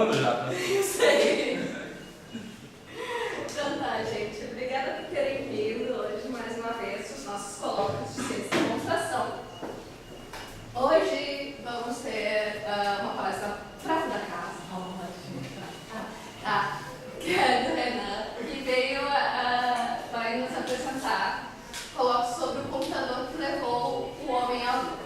gravando já, tá? Eu sei. Então tá, gente. Obrigada por terem vindo hoje mais uma vez os nossos colóquios de ciência e demonstração. Hoje vamos ter uma palestra prata da casa, que é do Renan, que veio vai nos apresentar colóquios sobre o computador que levou o homem à lua.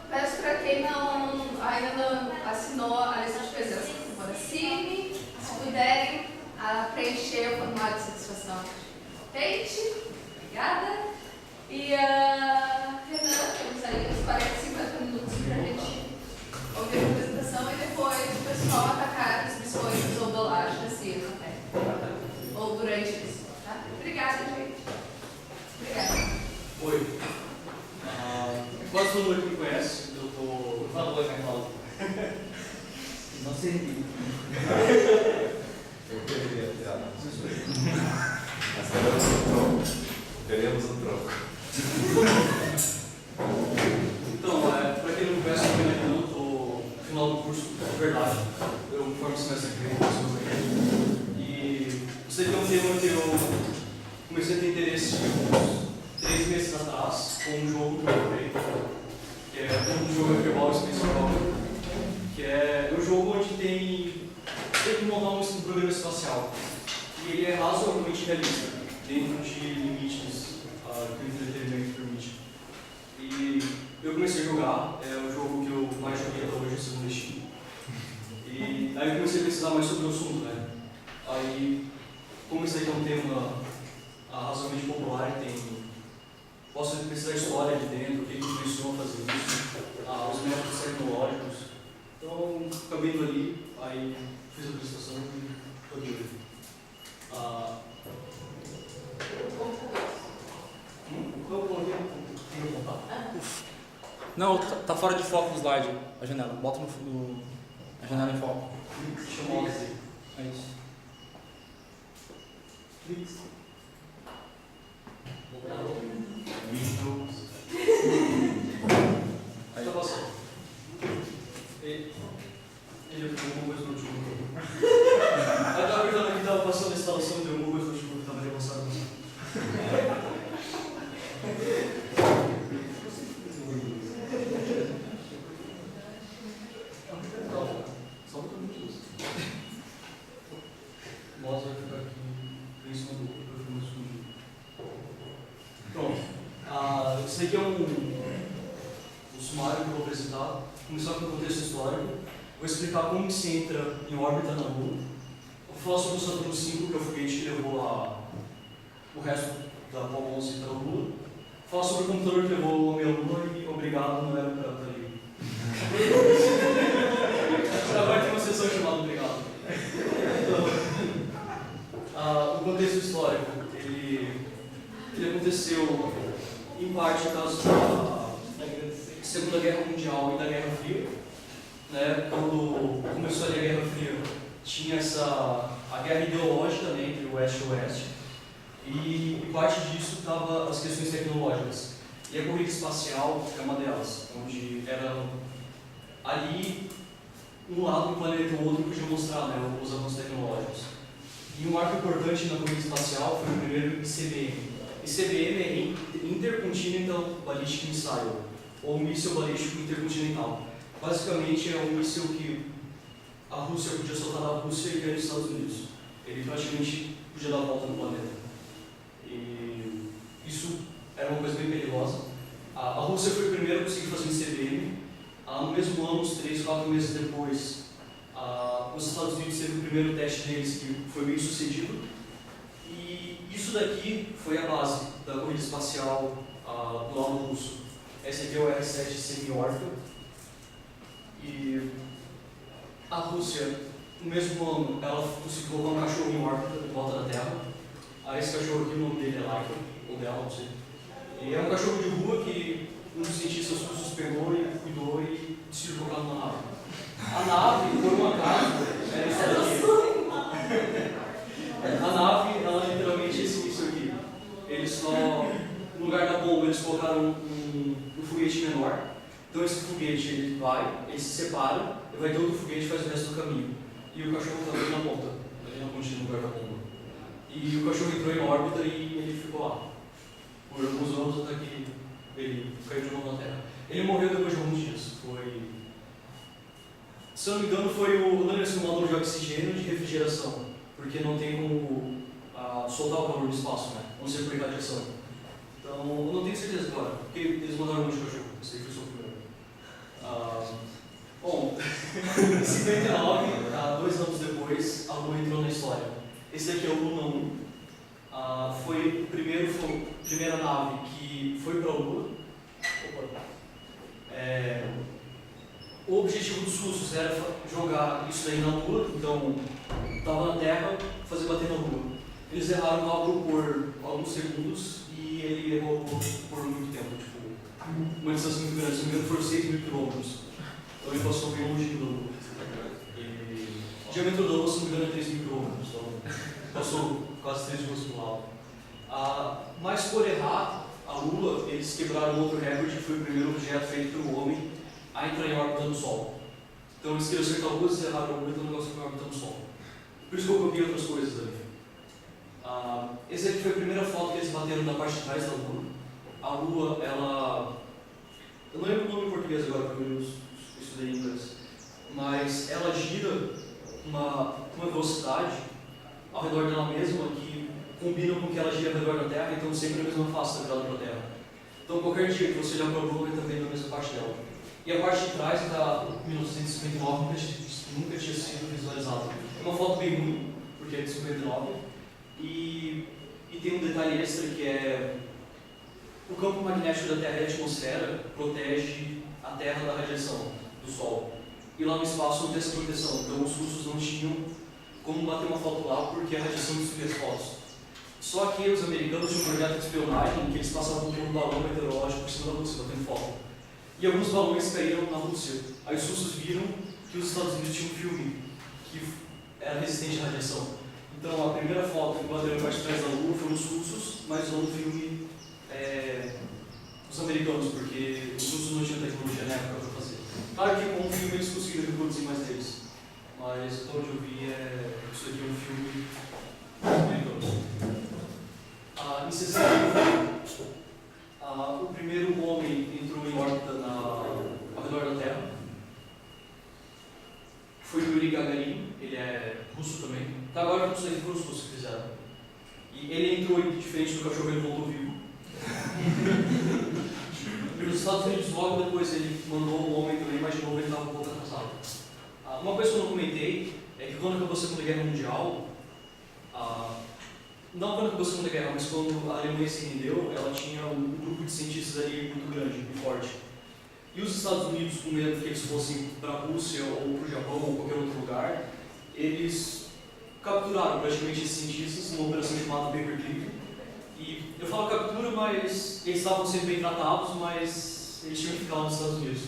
Peço para quem ainda não assinou a lista de presença, por favor, assine. Se puderem preencher o formulário de satisfação, feite. Obrigada. E, Renan, temos aí uns 40, 50 minutos para a gente ouvir a apresentação e depois o pessoal atacar os biscoitos ou bolachas assim, ou durante isso. Tá? Obrigada, gente. Obrigada. Oi. Quase todo mundo que me conhece, eu tô... Fala, oi, Carlos. Não sei. Eu queria ter mas teremos um troco. Teremos um troco. Então, para quem não me conhece, eu estou no final do curso, de verdade. Eu me formo semestre que vem, e isso aqui é um tema que eu comecei a ter interesse uns 3 meses atrás, com um jogo que eu comprei, que é um jogo medieval especial, que é um jogo onde tem que montar um programa espacial. E ele é razoavelmente realista, dentro de limites que o entretenimento permite. E eu comecei a jogar, é o jogo que eu mais joguei até hoje, segundo Steam. E aí eu comecei a pesquisar mais sobre o assunto, né? Aí, como isso aqui é um tema razoavelmente popular, posso pesquisar a história de dentro, o que influenciou a fazer isso, os métodos tecnológicos. Então, acabei indo ali, aí fiz a apresentação e estou de olho. Não, tá fora de foco no slide, a janela. Bota a janela em foco. Chamou assim. É isso. Aí tá passando. Ele ficou alguma coisa no notebook. Aí tava perguntando aqui, tava passando a instalação de alguma coisa no notebook, tava avançado. Só botar muito luz. O mouse vai ficar aqui em cima do outro, para ficar mais escondido. Pronto. Isso aqui é um sumário que eu vou apresentar. Começar com o contexto histórico. Vou explicar como se entra em órbita na Lua. Vou falar sobre o Saturno V, que é o foguete que levou o resto da Apollo 11 para a Lua. Falar sobre o computador que levou o homem à Lua e obrigado não era para estar ali. Agora tem uma sessão chamada Obrigado. Então, o contexto histórico, ele aconteceu em parte por causa da Segunda Guerra Mundial e da Guerra Fria. Né? Quando começou ali a Guerra Fria, tinha a guerra ideológica, né, entre o Oeste e o Oeste, e parte disso estava as questões tecnológicas. E a corrida espacial é uma delas, onde era ali um lado do planeta e o outro podia mostrar, né, os avanços tecnológicos. E um marco importante na corrida espacial foi o primeiro ICBM. ICBM é Intercontinental Ballistic Missile, ou míssil balístico intercontinental. Basicamente é um míssil que a Rússia podia soltar da Rússia e cair nos Estados Unidos. Ele praticamente podia dar a volta no planeta. E isso era uma coisa bem perigosa. A Rússia foi a primeira a conseguir fazer um ICBM. No mesmo ano, uns 3, 4 meses depois, os Estados Unidos teve o primeiro teste deles que foi bem sucedido. E isso daqui foi a base da corrida espacial do lado russo. Esse aqui é o R-7 Semi-Orbital. E a Rússia, no mesmo ano, ela conseguiu colocar um cachorro em órbita em volta da Terra. Esse cachorro aqui, o nome dele é Laika, ou dela, não sei. E é um cachorro de rua que um dos cientistas russos pegou e cuidou e decidiu colocar numa nave. A nave, por um acaso, era isso daqui. A nave, ela literalmente é isso aqui. Eles só, no lugar da bomba, eles colocaram um foguete menor. Então esse foguete ele vai, ele se separa, e vai ter outro foguete e faz o resto do caminho. E o cachorro está ali na ponta, ali na pontinha no lugar da bomba. E o cachorro entrou em órbita e ele ficou lá por alguns anos até que ele caiu de novo na Terra. Ele morreu depois de alguns dias. Se eu não me engano, foi o módulo de oxigênio de refrigeração, porque não tem como soltar o calor do espaço, né? A não ser por irradiação. Então, eu não tenho certeza agora, porque eles mandaram um monte de cachorro. Esse aí foi só o primeiro. Bom, em 59, 2 anos depois, a Lua entrou na história. Esse daqui é o Luna 1. Foi a primeira nave que foi para a Lua. O objetivo dos russos era jogar isso daí na Lua, então estava na Terra, fazer bater na Lua. Eles erraram o cálculo por alguns segundos e ele errou por muito tempo, tipo, uma distância muito grande, se não me engano foram 6.000 quilômetros. Então ele passou bem longe da Lua. O diâmetro da Lua, se não me engano, é 3.000 quilômetros, então passou quase 3 vezes pro lado. Mas por errar a Lua, eles quebraram outro recorde, que foi o primeiro objeto feito pelo homem a entrar em órbita no Sol. Então eles queriam acertar a Lua, eles erraram a órbita, o negócio foi em órbita no Sol. Por isso que eu copiei outras coisas ali. Esse aqui foi a primeira foto que eles bateram na parte de trás da Lua. A Lua, ela... Eu não lembro o nome em português agora, porque eu estudei em inglês. Mas ela gira uma velocidade ao redor dela mesma que combina com que ela gira ao redor da Terra, então sempre a mesma face está virada para a Terra. Então qualquer dia que você olhar para a Lua, vai estar vendo a mesma parte dela. E a parte de trás, da 1959, nunca tinha sido visualizada. É uma foto bem ruim, porque é de 59. E tem um detalhe extra que é o campo magnético da Terra e a atmosfera protege a Terra da radiação do Sol. E lá no espaço não tem essa proteção, então os russos não tinham como bater uma foto lá porque a radiação destruía as fotos. Só que os americanos tinham um projeto de espionagem que eles passavam por um balão meteorológico por cima da Rússia, batendo foto. E alguns balões caíram na Rússia. Aí os russos viram que os Estados Unidos tinham um filme que era resistente à radiação. Então a primeira foto que bateram parte de trás da Lua foram os russos, mas não o filme dos americanos, porque os russos não tinham tecnologia na época para fazer. Claro que com o filme eles conseguiram reproduzir mais deles, mas até onde eu vi isso aqui é um filme americano. Em 61, o primeiro homem entrou em órbita ao redor da Terra. Foi o Yuri Gagarin, ele é russo também. Tá, agora isso aqui foram os russos que fizeram. E ele entrou diferente do cachorro, ele voltou vivo. E nos Estados Unidos, logo depois, ele mandou o homem também, mas de novo ele estava um pouco atrasado. Uma coisa que eu não comentei é que quando acabou a Segunda Guerra Mundial, não quando acabou a Segunda Guerra, mas quando a Alemanha se rendeu, ela tinha um grupo de cientistas ali muito grande e forte. E os Estados Unidos, com medo que eles fossem para a Rússia ou para o Japão ou qualquer outro lugar, eles capturaram praticamente esses cientistas numa operação chamada Paperclip. E eu falo captura, mas eles estavam sendo bem tratados, mas eles tinham que ficar lá nos Estados Unidos.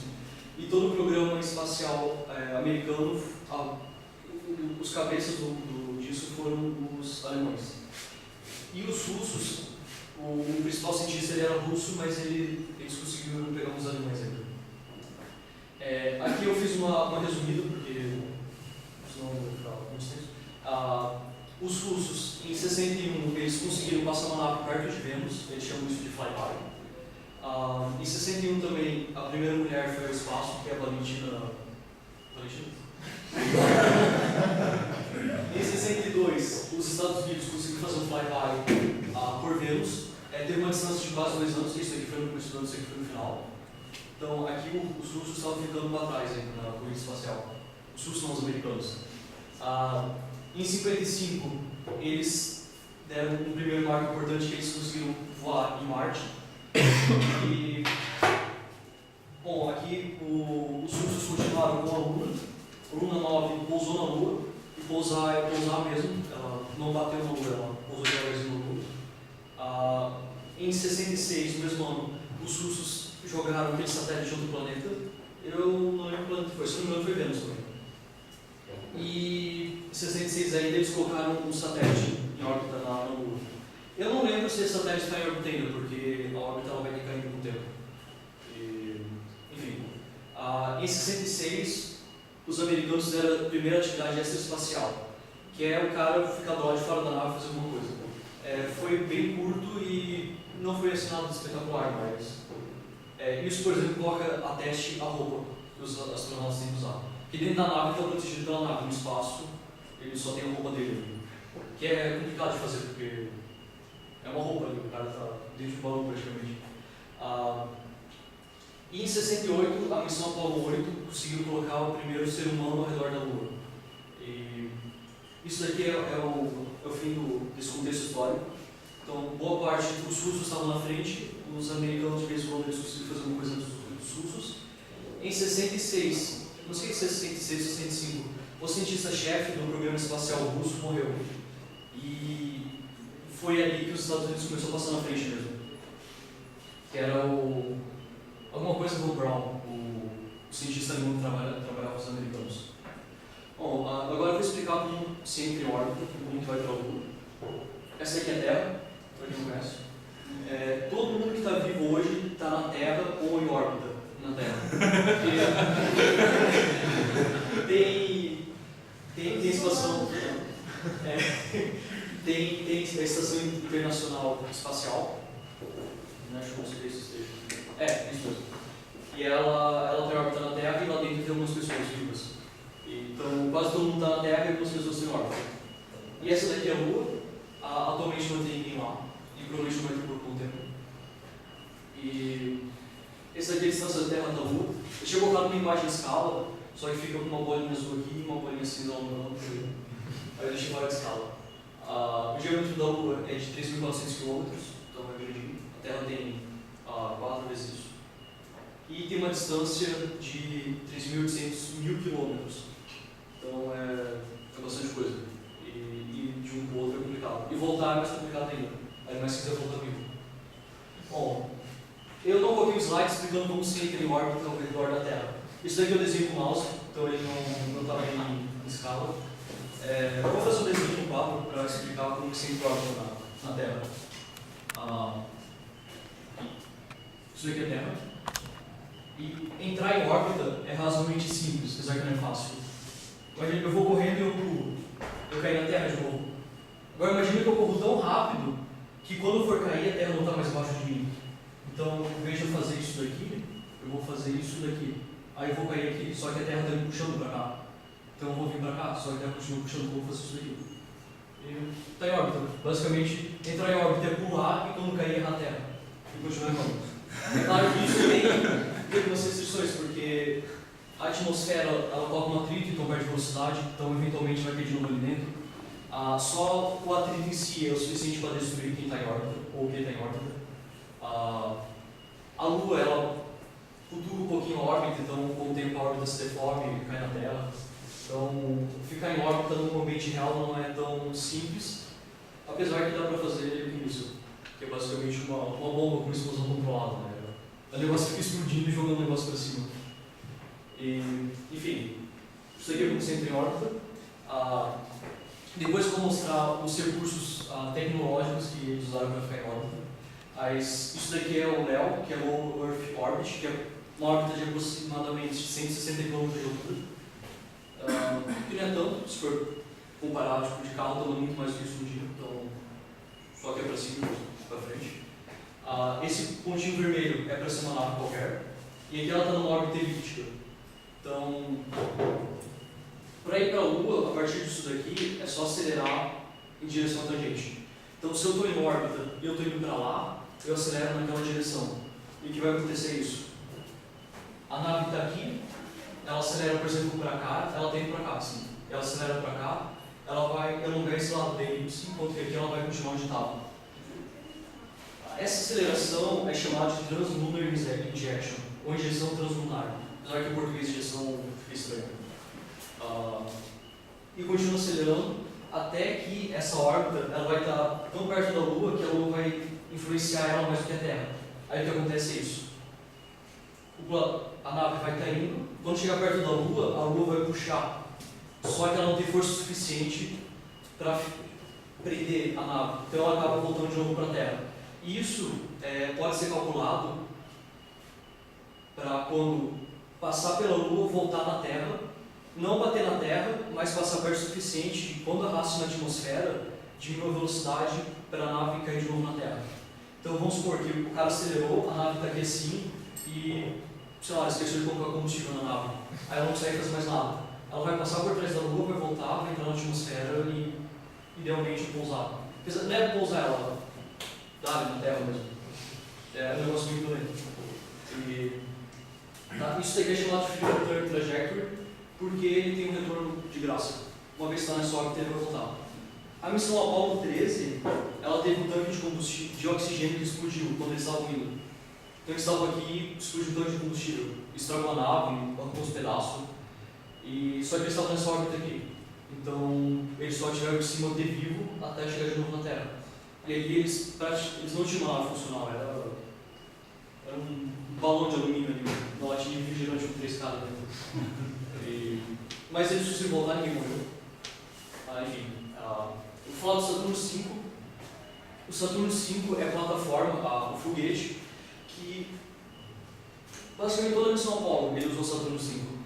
E todo o programa espacial americano, os cabeças disso foram os alemães. E os russos, o principal cientista ele era russo, mas eles conseguiram pegar uns alemães ainda. Aqui eu fiz uma resumida, porque senão eu vou ficar muito tempo. Os russos, em 61, eles conseguiram passar uma nave perto de Vênus, eles chamam isso de flyby. Em 61 também, a primeira mulher foi ao espaço, que é a Valentina. Em 62, os Estados Unidos conseguiram fazer um flyby por Vênus. Teve uma distância de quase 2 anos, isso aqui foi no começo do ano, isso aqui foi no final. Então aqui os russos estavam ficando para trás ainda na corrida espacial. Os russos são os americanos. Em 55, eles deram um primeiro marco importante que eles conseguiram voar em Marte. E, bom, aqui os russos continuaram com a Luna. A Luna 9 pousou na Lua, e pousar é pousar mesmo, ela não bateu na Lua, ela pousou devagarzinho na Lua. Em 66, no mesmo ano, os russos jogaram aquele satélite de outro planeta. Eu não lembro que planeta foi, se não me engano foi Vênus também. E em 66 ainda eles colocaram um satélite em órbita na Lua. Eu não lembro se esse satélite está em órbita ainda, porque a órbita ela vai decaindo com o tempo. Enfim, Em 66, os americanos fizeram a primeira atividade extraespacial, que é o cara ficar do lado de fora da nave e fazer alguma coisa. Foi bem curto e não foi assim nada espetacular, mas isso, por exemplo, coloca a teste a roupa que os astronautas têm que usar. Porque dentro da nave está protegido pela nave, no espaço, ele só tem a roupa dele. Que é complicado de fazer, porque é uma roupa ali, o cara está dentro de um balão praticamente. E em 68, a missão Apollo 8 conseguiu colocar o primeiro ser humano ao redor da Lua. E isso daqui é o fim desse contexto histórico. Então, boa parte dos russos estavam na frente, os americanos de vez em quando eles conseguiram fazer uma coisa dos russos. Em 66, não sei se é 66 ou 65, o cientista-chefe do programa espacial russo morreu. E foi ali que os Estados Unidos começou a passar na frente mesmo. Que era alguma coisa do Brown, o cientista alemão que trabalhava com os americanos. Bom, agora eu vou explicar como se entra em órbita, como que vai para a Lua. Essa aqui é a Terra, para quem não conhece. Todo mundo que está vivo hoje está na Terra ou em órbita na Terra. Tem situação. Tem a Estação Internacional Espacial. Acho que não sei se esteja. Isso mesmo. E ela tem órbita na Terra e lá dentro tem algumas pessoas vivas. Então, quase todo mundo está na Terra e algumas pessoas têm órbita. E essa daqui é a Lua. Atualmente não tem ninguém lá. E provavelmente não vai ter por algum tempo. E essa daqui é a distância da Terra da Lua. Eu tinha colocado uma imagem em escala, só que fica com uma bolinha azul aqui e uma bolinha cinza lá no meio. Aí eu deixei fora de escala. O diâmetro da Lua é de 3.400 km, então é grandinho. A Terra tem 4 vezes isso. E tem uma distância de 3.800 mil quilômetros. Então é bastante coisa. E de um para o outro é complicado. E voltar é mais complicado ainda. Ainda mais se quiser voltar vivo. Bom, eu não coloquei o slide explicando como se entra em órbita ao redor da Terra. Isso daqui eu desenho com o mouse, então ele não está em escala. Eu vou fazer um desenho no quadro para explicar como se entra em órbita na Terra. Isso daqui é a Terra. E entrar em órbita é razoavelmente simples, apesar que não é fácil. Imagina que eu vou correndo e eu pulo. Eu caí na Terra de novo. Agora imagina que eu corro tão rápido que quando eu for cair a Terra não está mais embaixo de mim. Então, em vez de eu fazer isso daqui, eu vou fazer isso daqui. Aí eu vou cair aqui, só que a Terra está me puxando para cá. Então eu vou vir para cá, só que a Terra continua puxando, eu vou fazer isso daqui. E está em órbita. Basicamente, entrar em órbita é pular e quando cair errar a Terra. E continuar em órbita. É claro que isso tem algumas restrições, porque a atmosfera ela toca um atrito, então perde velocidade, então eventualmente vai ter de novo ali dentro. Só o atrito em si é o suficiente para destruir quem está em órbita, ou quem está em órbita. A Lua, ela flutua um pouquinho a órbita, então com o tempo a órbita se deforme e cai na Terra. Então, ficar em órbita num ambiente real não é tão simples, apesar que dá para fazer isso, que é basicamente uma bomba com uma explosão controlada. Né? O negócio fica explodindo e jogando o negócio para cima. Enfim, isso aqui é como se entra em órbita. Depois eu vou mostrar os recursos tecnológicos que eles usaram para ficar em órbita. Isso daqui é o LEO, que é o Low Earth Orbit, que é uma órbita de aproximadamente 160 km de altura. Que não é tanto, se for comparar de carro, está muito mais do que isso no dia, então só que é para cima e para frente. Esse pontinho vermelho é para ser uma nave qualquer, e aqui ela está numa órbita elíptica. Então, para ir para a Lua, a partir disso daqui, é só acelerar em direção à tangente. Então, se eu estou em órbita e eu estou indo para lá, eu acelero naquela direção. E o que vai acontecer isso? A nave está aqui, ela acelera, por exemplo, para cá, ela tem para cá, assim. Ela acelera para cá, ela vai alongar esse lado da elipse, enquanto que aqui ela vai continuar onde estava. Essa aceleração é chamada de Translunar Injection, ou injeção translunar. Apesar que em português injeção fica estranho. E continua acelerando até que essa órbita ela vai estar tão perto da Lua que a Lua vai influenciar ela mais do que a Terra. Aí o que acontece é isso. A nave vai estar indo, quando chegar perto da Lua, a Lua vai puxar. Só que ela não tem força suficiente para prender a nave. Então ela acaba voltando de novo para a Terra. E isso pode ser calculado para quando passar pela Lua, voltar na Terra, não bater na Terra, mas passar perto o suficiente e quando arrasta na atmosfera, diminuir a velocidade para a nave cair de novo na Terra. Então vamos supor que o cara acelerou, a nave está aqui assim e, sei lá, esqueceu de colocar combustível na nave. Aí ela não consegue fazer mais nada. Ela vai passar por trás da Lua, vai voltar, vai entrar na atmosfera e idealmente pousar. Não é pousar ela, sabe, na Terra mesmo. É um negócio muito lento. E isso daqui é chamado de Free Return Trajectory porque ele tem um retorno de graça. Uma vez que está nessa órbita, ele vai voltar. A missão Apollo 13, ela teve um tanque de combustível, de oxigênio que explodiu quando eles estavam indo. Então eles estavam aqui, explodiu um tanque de combustível, estragou a nave, arrancou uns pedaços. Só que eles estavam nessa órbita aqui. Então eles só tiveram que se manter vivo até chegar de novo na Terra. E aqui eles não tinham uma nave funcional, era um balão de alumínio ali, uma latinha de refrigerante com 3 caras dentro. Mas eles conseguiram voltar, ninguém morreu. Enfim, vou falar do Saturno V. O Saturno V é a plataforma, o foguete, que basicamente toda a missão Apollo ele usou o Saturno V.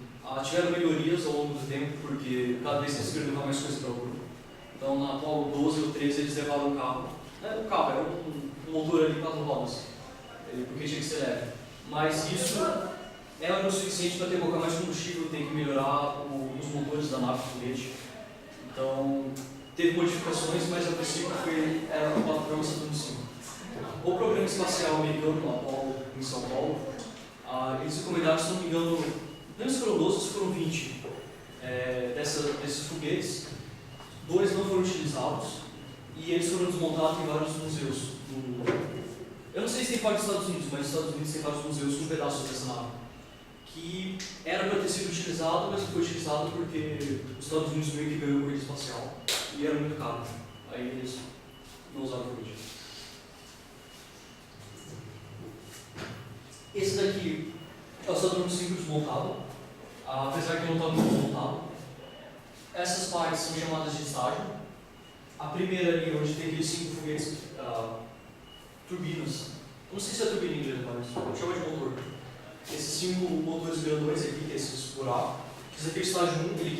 Tiveram melhorias ao longo do tempo, porque cada vez eles queriam levar mais coisas para a Lua. Então na Apollo 12 ou 13 eles levaram um carro. O carro era um motor ali 4 rodas, porque tinha que ser leve. Mas isso era o suficiente para ter que colocar mais combustível, tem que melhorar os motores da nave do foguete. Então teve modificações, mas a princípio era a plataforma Saturno V. O programa espacial americano, o Apollo, em São Paulo, eles encomendaram, se não me engano, não foram 12, foram 20 desses foguetes. 2 não foram utilizados e eles foram desmontados em vários museus. Eu não sei se tem fora dos Estados Unidos, mas nos Estados Unidos tem vários museus com pedaços dessa nave. Que era para ter sido utilizado, mas não foi utilizado porque os Estados Unidos meio que ganhou a corrida espacial e era muito caro. Aí eles não usaram o foguete. Esse daqui é o Saturno V desmontado, apesar que não está muito desmontado. Essas partes são chamadas de estágio. A primeira ali, onde tem aqueles 5 foguetes, turbinas. Não sei se é turbina em inglês, mas chama de motor. Esses 5 motores grandões aqui, que é esses buracos. Esse aqui é o estágio 1, ele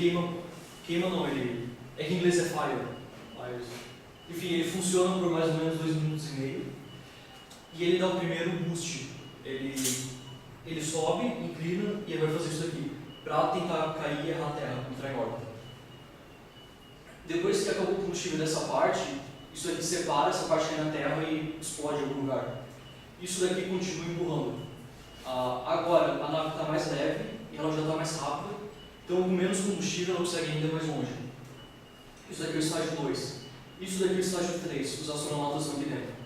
queima não, é que em inglês é fire. Mas, enfim, ele funciona por mais ou menos 2 minutos e meio. E ele dá o primeiro boost. Ele sobe, inclina e ele vai fazer isso aqui, para tentar cair e errar a Terra, entrar em órbita. Depois que acabou o combustível dessa parte, isso aqui separa, essa parte cai na Terra e explode em algum lugar. Isso daqui continua empurrando. Agora a nave está mais leve e ela já está mais rápida, então com menos combustível ela consegue ir ainda mais longe. Isso daqui é o estágio 2. Isso daqui é o estágio 3, os astronautas estão aqui dentro.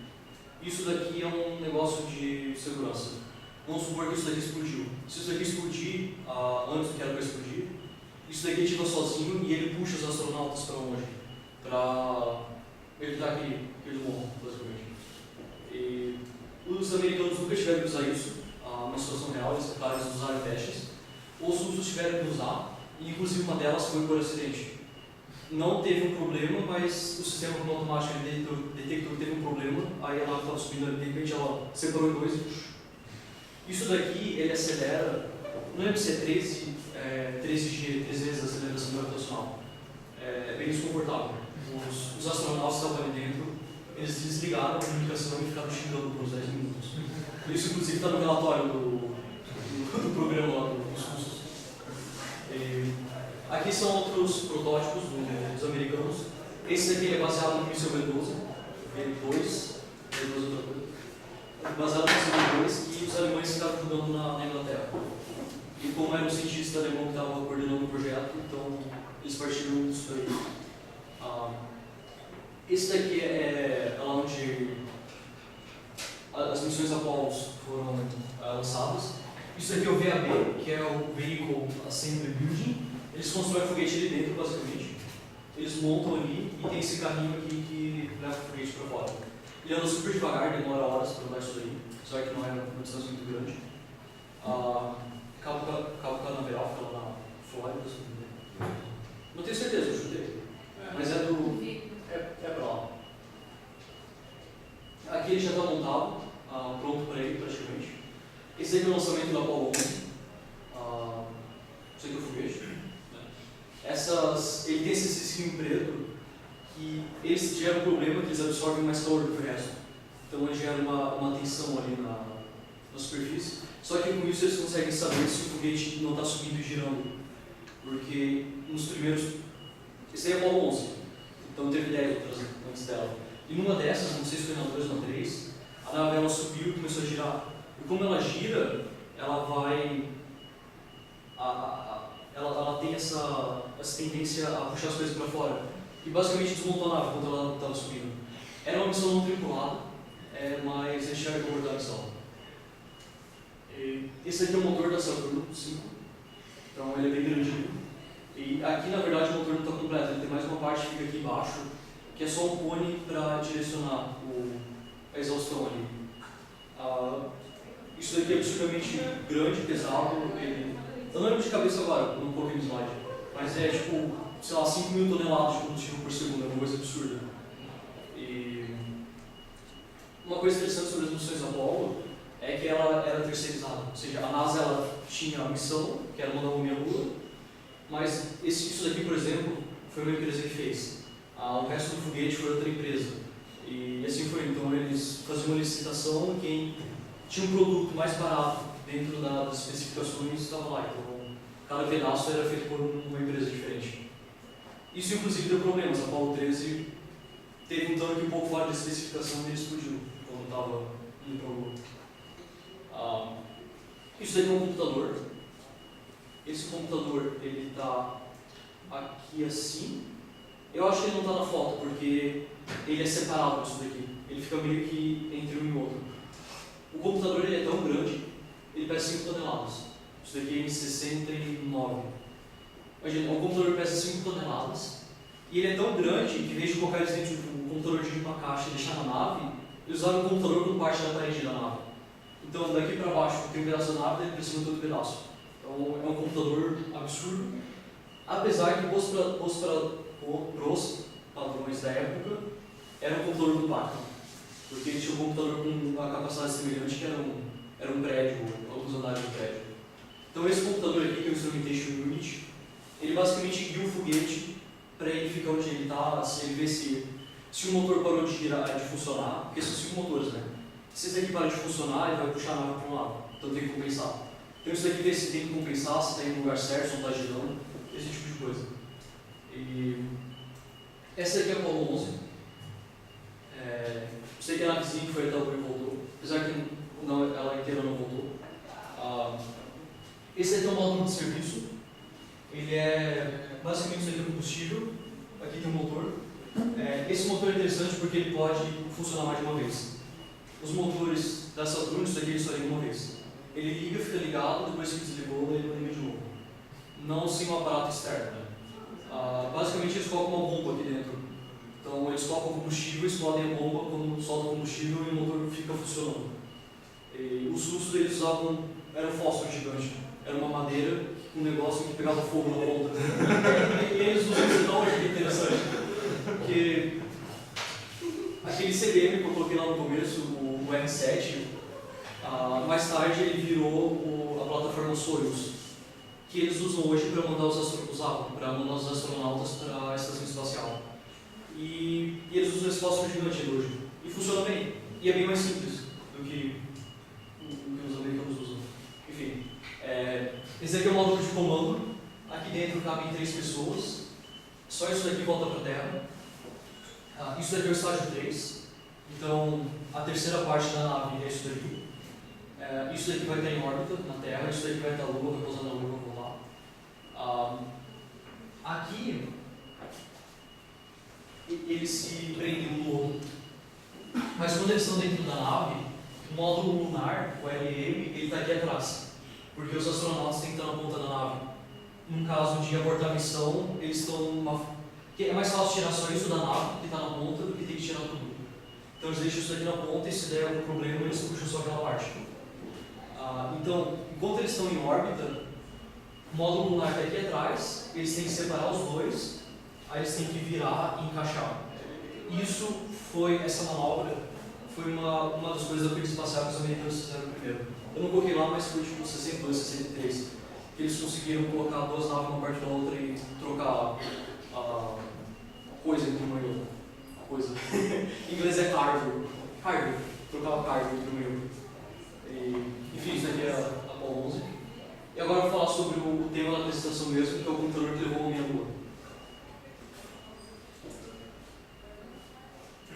Isso daqui é um negócio de segurança. Vamos supor que isso daqui explodiu. Se isso daqui explodir antes do que era para explodir, isso daqui ativa sozinho e ele puxa os astronautas para longe, para evitar que eles morram, basicamente. E os americanos nunca tiveram que usar isso, uma situação real, eles usaram testes. Os russos tiveram que usar, e inclusive uma delas foi por acidente. Não teve um problema, mas o sistema automático detectou que teve um problema, aí a nave estava subindo, de repente ela separou em 2 e... Isso daqui, ele acelera, não lembro se é 13G, 3 vezes a aceleração gravitacional. É bem desconfortável. Os astronautas que estavam ali dentro, eles desligaram a comunicação e ficaram xingando por uns 10 minutos. Isso, inclusive, está no relatório do programa lá dos russos. Aqui são outros protótipos dos americanos. Esse daqui é baseado no míssil V12, V2 é outra coisa. Baseado no míssil V2 e os alemães ficaram ajudando na Inglaterra. E como era um cientista alemão que estava coordenando o projeto, então eles partiram disso daí. Esse daqui é onde as missões Apollo foram lançadas. Isso daqui é o VAB, que é o Vehicle Assembly Building. Eles constroem foguete ali dentro, basicamente. Eles montam ali e tem esse carrinho aqui que leva o foguete para fora. Ele anda super devagar, demora horas para andar isso daí, só que não é uma distância muito grande. Cabo Canaveral fica lá na Flórida, se não me engano. Não tenho certeza, eu chutei. Mas é pra lá. Aqui ele já está montado, pronto para ele praticamente. Esse aqui é o lançamento da Apollo 11. ele tem esse risquinho preto que eles geram um problema que eles absorvem mais calor do que o resto. Então ele gera uma tensão ali na superfície. Só que com isso eles conseguem saber se o foguete não está subindo e girando. Porque nos primeiros... Esse aí é o Apollo 11. Então teve 10 outras antes dela. E numa dessas, não sei se foi na 2 ou na 3, a nave ela subiu e começou a girar. E como ela gira, ela vai... Ela tem essa tendência a puxar as coisas para fora. E basicamente desmontou a nave quando ela estava subindo. Era uma missão não tripulada, mas eles tiveram que abordar a missão. Esse aqui é o motor da Saturno 5, então ele é bem grandinho. E aqui na verdade o motor não está completo, ele tem mais uma parte que fica aqui embaixo, que é só um cone para direcionar a exaustão ali. Isso daqui é absurdamente grande, pesado. Eu não lembro de cabeça agora, não coloquei no slide, mas é tipo, sei lá, 5.000 toneladas de combustível por segundo, é uma coisa absurda. E uma coisa interessante sobre as missões Apollo é que ela era terceirizada, ou seja, a NASA ela tinha a missão, que era mandar um homem à Lua, mas isso daqui, por exemplo, foi uma empresa que fez. O resto do foguete foi outra empresa. E assim foi, então eles faziam uma licitação e quem tinha um produto mais barato dentro das especificações estava lá. Então cada pedaço era feito por uma empresa diferente. Isso inclusive deu problemas. A Apollo 13 teve um tanque um pouco fora da especificação e ele explodiu quando estava indo para o Lua. Isso daqui é um computador. Esse computador ele está aqui assim. Eu acho que ele não está na foto porque ele é separado disso daqui. Ele fica meio que entre um e outro. O computador ele é tão grande, ele pesa 5 toneladas. Isso daqui é em 69. Imagina, um computador pesa 5 toneladas e ele é tão grande que, em vez de colocar eles dentro do computador de uma caixa e deixar na nave, eles usaram o computador como parte da parede da nave. Então, daqui para baixo tem um pedaço da nave, daí para cima tem outro pedaço. Então, é um computador absurdo, apesar que pros padrões da época, era um computador compacto, porque ele tinha um computador com uma capacidade semelhante que era um prédio, alguns andares de prédio. Então, esse computador aqui, que é o Instrumentation Unit, ele basicamente guia o foguete para ele ficar onde ele está, se ele vê se o motor parou de funcionar, porque são 5 motores, né? Se esse aqui parar de funcionar, ele vai puxar a nave para um lado, então tem que compensar. Então isso daqui vê se tem que compensar, se está no lugar certo, se não está girando, esse tipo de coisa. E essa aqui é a Apollo 11. Sei que a navezinha que foi até o Rio voltou, apesar que não, ela inteira não voltou. Esse aqui é um módulo de serviço. Ele é basicamente isso aqui é combustível. Aqui tem um motor. Esse motor é interessante porque ele pode funcionar mais de uma vez. Os motores da Saturn, isso aqui só liga uma vez. Ele liga, fica ligado, depois que desligou, ele liga de novo. Não sem um aparato externo. Né? Basicamente eles colocam uma bomba aqui dentro. Então eles colocam combustível, explodem a bomba quando soltam o combustível e o motor fica funcionando. E os sustos eles usavam, era um fósforo gigante. Era uma madeira com um negócio que pegava fogo na ponta. E eles usam isso tão interessante. Porque aquele CDM que eu coloquei lá no começo, o R7, mais tarde ele virou a plataforma Soyuz, que eles usam hoje para mandar os astronautas para a estação espacial. E eles usam esse fósforo gigante hoje. E funciona bem. E é bem mais simples do que os americanos usam. Enfim, esse aqui é o módulo de comando. Aqui dentro cabem 3 pessoas. Só isso daqui volta para a Terra. Isso daqui é o estágio 3. Então, a terceira parte da nave é isso daqui. Isso daqui vai estar em órbita na Terra. Isso daqui vai estar na Lua, repousando na Lua, vou lá. Aqui, eles se prendem um no outro. Mas quando eles estão dentro da nave, o módulo lunar, o LM, ele está aqui atrás. Porque os astronautas têm que estar na ponta da nave. Num caso de abortar a missão, eles estão numa... É mais fácil tirar só isso da nave, que está na ponta, do que ter que tirar tudo. Então eles deixam isso aqui na ponta e se der algum problema, eles puxam só aquela parte. Então, enquanto eles estão em órbita, o módulo lunar está aqui atrás, eles têm que separar os dois, aí eles têm que virar e encaixar. Essa manobra foi uma das coisas da corrida espacial que os americanos fizeram primeiro. Eu não coloquei lá, mas foi tipo 62, 63. que eles conseguiram colocar duas naves uma perto da outra e trocar coisa entre uma e outra. Coisa. Em inglês é cargo. Cargo. Trocar cargo entre uma e outra. Enfim, isso aqui é a Apollo 11. E agora eu vou falar sobre o tema da apresentação mesmo, que é o computador que levou o homem à Lua.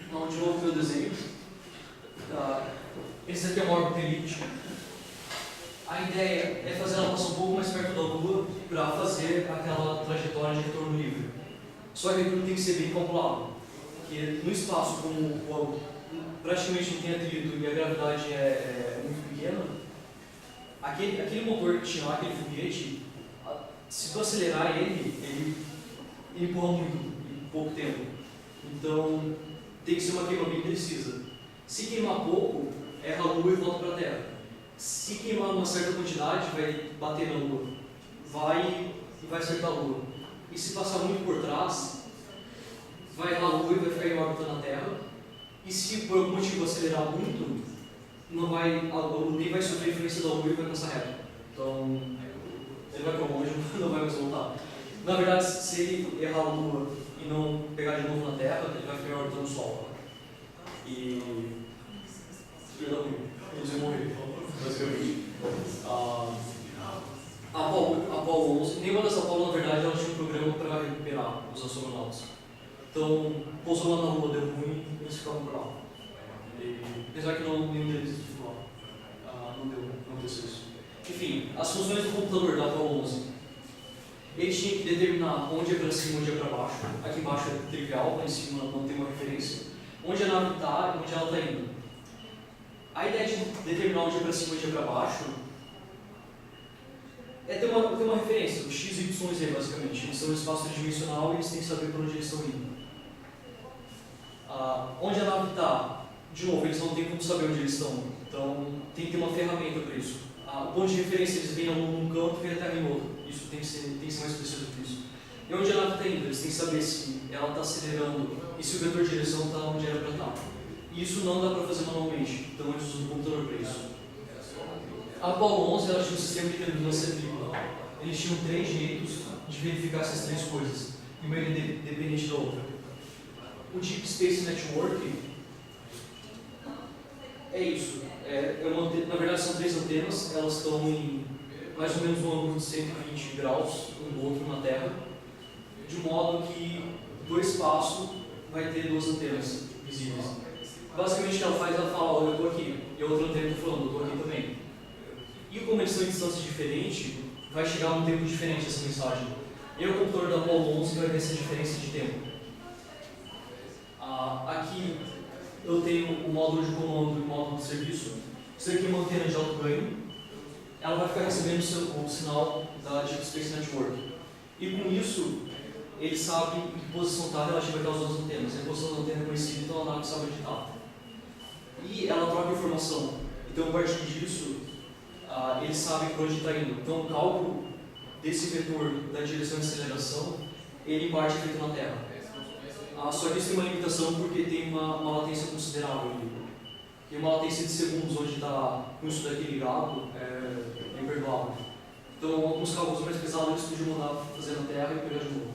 Então, de novo, meu desenho. Esse aqui é uma órbita elíptica. A ideia é fazer ela passar um pouco mais perto da Lua para fazer aquela trajetória de retorno livre. Só que aquilo tem que ser bem calculado. Porque no espaço, como praticamente não tem atrito e a gravidade é muito pequena, aquele motor que tinha lá, aquele foguete, se tu acelerar ele empurra muito em pouco tempo. Então tem que ser uma queima bem precisa. Se queimar pouco, erra a Lua e volta para a Terra. Se queimar uma certa quantidade, vai bater na Lua, vai acertar a Lua. E se passar muito por trás, vai errar a Lua e vai ficar em órbita na Terra. E se por algum motivo acelerar muito, a Lua nem vai sofrer a influência da Lua e vai passar reto. Então, ele vai para longe, não vai mais voltar. Na verdade, se ele errar a Lua e não pegar de novo na Terra, ele vai ficar em órbita no Sol. E eles vão morrer, basicamente. A Apollo 11, nenhuma das Apollo, na verdade, ela tinha um programa para recuperar os astronautas. Então, pousou lá na Lua, deu ruim, eles ficavam por lá. Apesar que nenhum deles ficou lá. Não aconteceu isso. Enfim, as funções do computador da Apollo 11. Ele tinha que determinar onde é para cima e onde é para baixo. Aqui embaixo é trivial, lá em cima não tem uma referência. Onde a nave está e onde ela está indo. A ideia de determinar onde é para cima e onde é para baixo é ter uma referência, o x, y e z basicamente. Eles são um espaço tridimensional e eles têm que saber para onde eles estão indo. Onde a nave está, de novo, eles não têm como saber onde eles estão. Então tem que ter uma ferramenta para isso. O ponto de referência, eles veem a Lua num canto e veem a Terra em outro. Isso tem que ser mais preciso que isso. E onde a nave está indo, eles têm que saber se ela está acelerando e se o vetor de direção está onde era para estar. E isso não dá para fazer manualmente, então eles usam o computador para isso. A Apollo 11 ela tinha um sistema de redundância tripla. Eles tinham 3 jeitos de verificar essas 3 coisas, e uma independente da outra. O Deep Space Network é isso. Na verdade são 3 antenas, elas estão em mais ou menos um ângulo de 120 graus um do outro na Terra, de modo que do espaço vai ter 2 antenas visíveis. Basicamente o que ela faz, ela fala, olha, eu estou aqui, e a outra antena está falando, eu estou aqui também. E como eles estão em distâncias diferentes, vai chegar num tempo diferente essa mensagem. E o computador da Apollo 11 vai ver essa diferença de tempo. Aqui eu tenho o módulo de comando e o módulo de serviço. Isso aqui é uma antena de alto ganho. Ela vai ficar recebendo o sinal da Deep Space Network. E com isso, ele sabe em que posição está relativa àquelas 2 antenas. A posição da antena é conhecida, então a nave sabe onde está. E ela troca informação. Então, a partir disso, ele sabe para onde está indo. Então, o cálculo desse vetor da direção de aceleração, ele em parte é feito na Terra. Só que isso tem uma limitação porque tem uma latência considerável ali. Tem uma latência de segundos, onde está com isso daqui ligado, é imperdoável. Então, alguns cálculos mais pesados eles podiam mandar fazer na Terra e pegar de novo.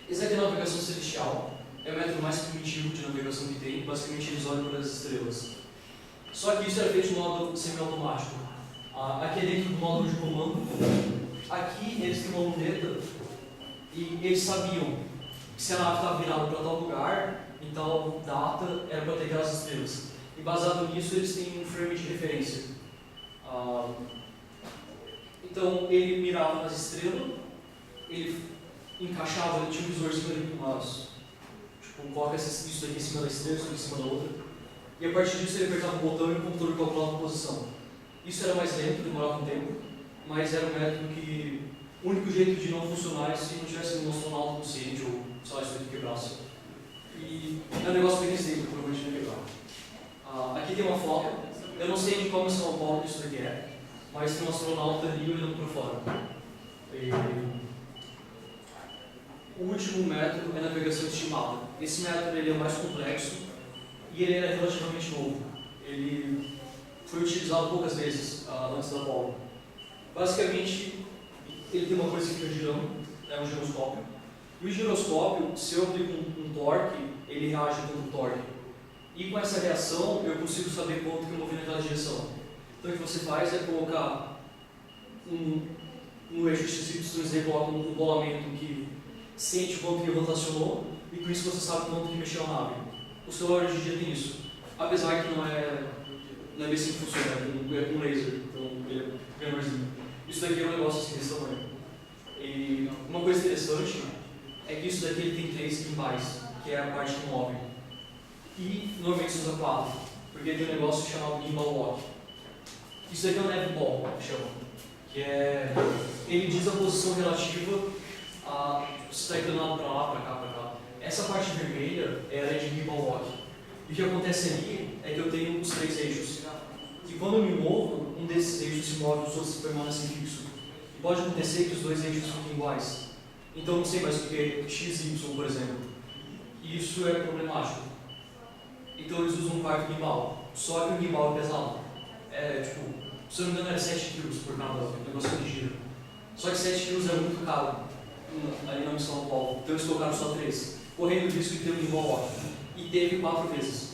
Esse aqui é a navegação celestial. É o método mais primitivo de navegação que tem. Basicamente, eles olham para as estrelas. Só que isso era feito de modo semiautomático. Aqui é dentro do módulo de comando. Aqui eles têm uma luneta e eles sabiam que se a nave estava virada para tal lugar, em tal data, era para ter aquelas estrelas. E baseado nisso, eles têm um frame de referência. Então, ele mirava nas estrelas, ele encaixava, ele tinha um visorzinho ali com umas... Tipo, coloca isso daqui em cima da estrela, isso aqui em cima da outra. E a partir disso, ele apertava o botão e o computador calculava a posição. Isso era mais lento, demorava um tempo, mas era um método que... O único jeito de não funcionar é se não tivesse um astronauta consciente ou, sei lá, isso aqui quebrasse. E é um negócio bem receito, provavelmente não quebrar. Aqui tem uma foto. Eu não sei de como São Paulo isso aqui é, mas tem um astronauta ali olhando para fora. O último método é a navegação estimada. Esse método ele é mais complexo e ele é relativamente novo. Ele foi utilizado poucas vezes antes da Apollo. Basicamente, ele tem uma coisa que fica girando, é um giroscópio. E o giroscópio, se eu aplico um torque, ele reage com o torque. E com essa reação, eu consigo saber quanto que eu movi naquela direção. Então, o que você faz é colocar no eixo XY, você coloca um rolamento que sente quanto que rotacionou, e com isso você sabe quanto que mexeu a nave. O celular hoje em dia tem isso. Apesar que não é bem assim que funciona, é com laser, então ele é menorzinho. Isso daqui é um negócio assim desse tamanho. E uma coisa interessante é que isso daqui ele tem 3 gimbais, que é a parte que move. E normalmente se usa 4, porque tem um negócio chamado gimbal lock. Isso daqui é um nav ball, que chama. Que é. Ele diz a posição relativa a. Você está inclinado para lá, para cá, para cá. Essa parte vermelha é a área de gimbal lock. E o que acontece ali é que eu tenho os 3 eixos. E quando eu me movo, um desses eixos se move, os outros permanecem fixos. E pode acontecer que os 2 eixos fiquem iguais. Então não sei mais o que é x e y, por exemplo. E isso é problemático. Então eles usam um quarto gimbal. Só que o gimbal é pesado. É tipo, se eu não me engano era 7 kg por cada negócio que gira. Só que 7 kg é muito caro ali na missão Apollo. Então eles colocaram só 3. Correndo o risco de ter um gimbal lock. E teve 4 vezes.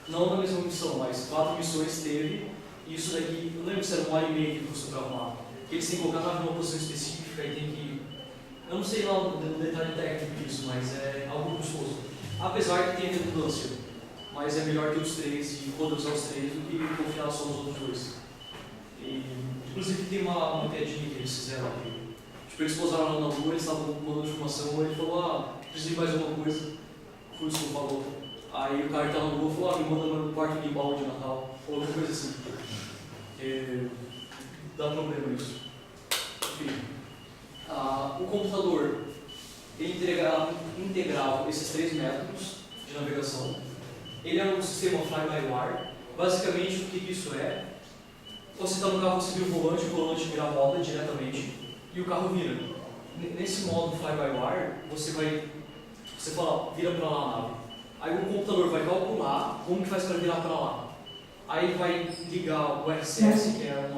Não na mesma missão, mas 4 missões teve. E isso daqui, eu não lembro se era 1h30 que custou para arrumar. Porque eles têm que colocar a nave numa posição específica e tem que. Eu não sei lá o detalhe técnico disso, mas é algo custoso. Apesar que tem redundância. Mas é melhor ter os 3 e poder usar os 3 do que confiar só nos outros 2. E, inclusive tem uma piadinha que eles fizeram aqui. Tipo, eles pousaram lá na Lua, eles estavam mandando informação, ele falou, preciso de mais uma coisa. O Furso falou. Aí o cara que tá na Lua falou, me manda meu quarto gimbal de Natal. Ou alguma coisa assim. Dá problema isso. Enfim. O computador, ele integrava esses 3 métodos de navegação. Ele é um sistema fly-by-wire. Basicamente, o que isso é? Você está no carro, você vira o volante vira a roda diretamente e o carro vira. Nesse modo fly-by-wire, você fala, vira para lá a nave. Aí o computador vai calcular como que faz para virar para lá. Aí ele vai ligar o RCS, que é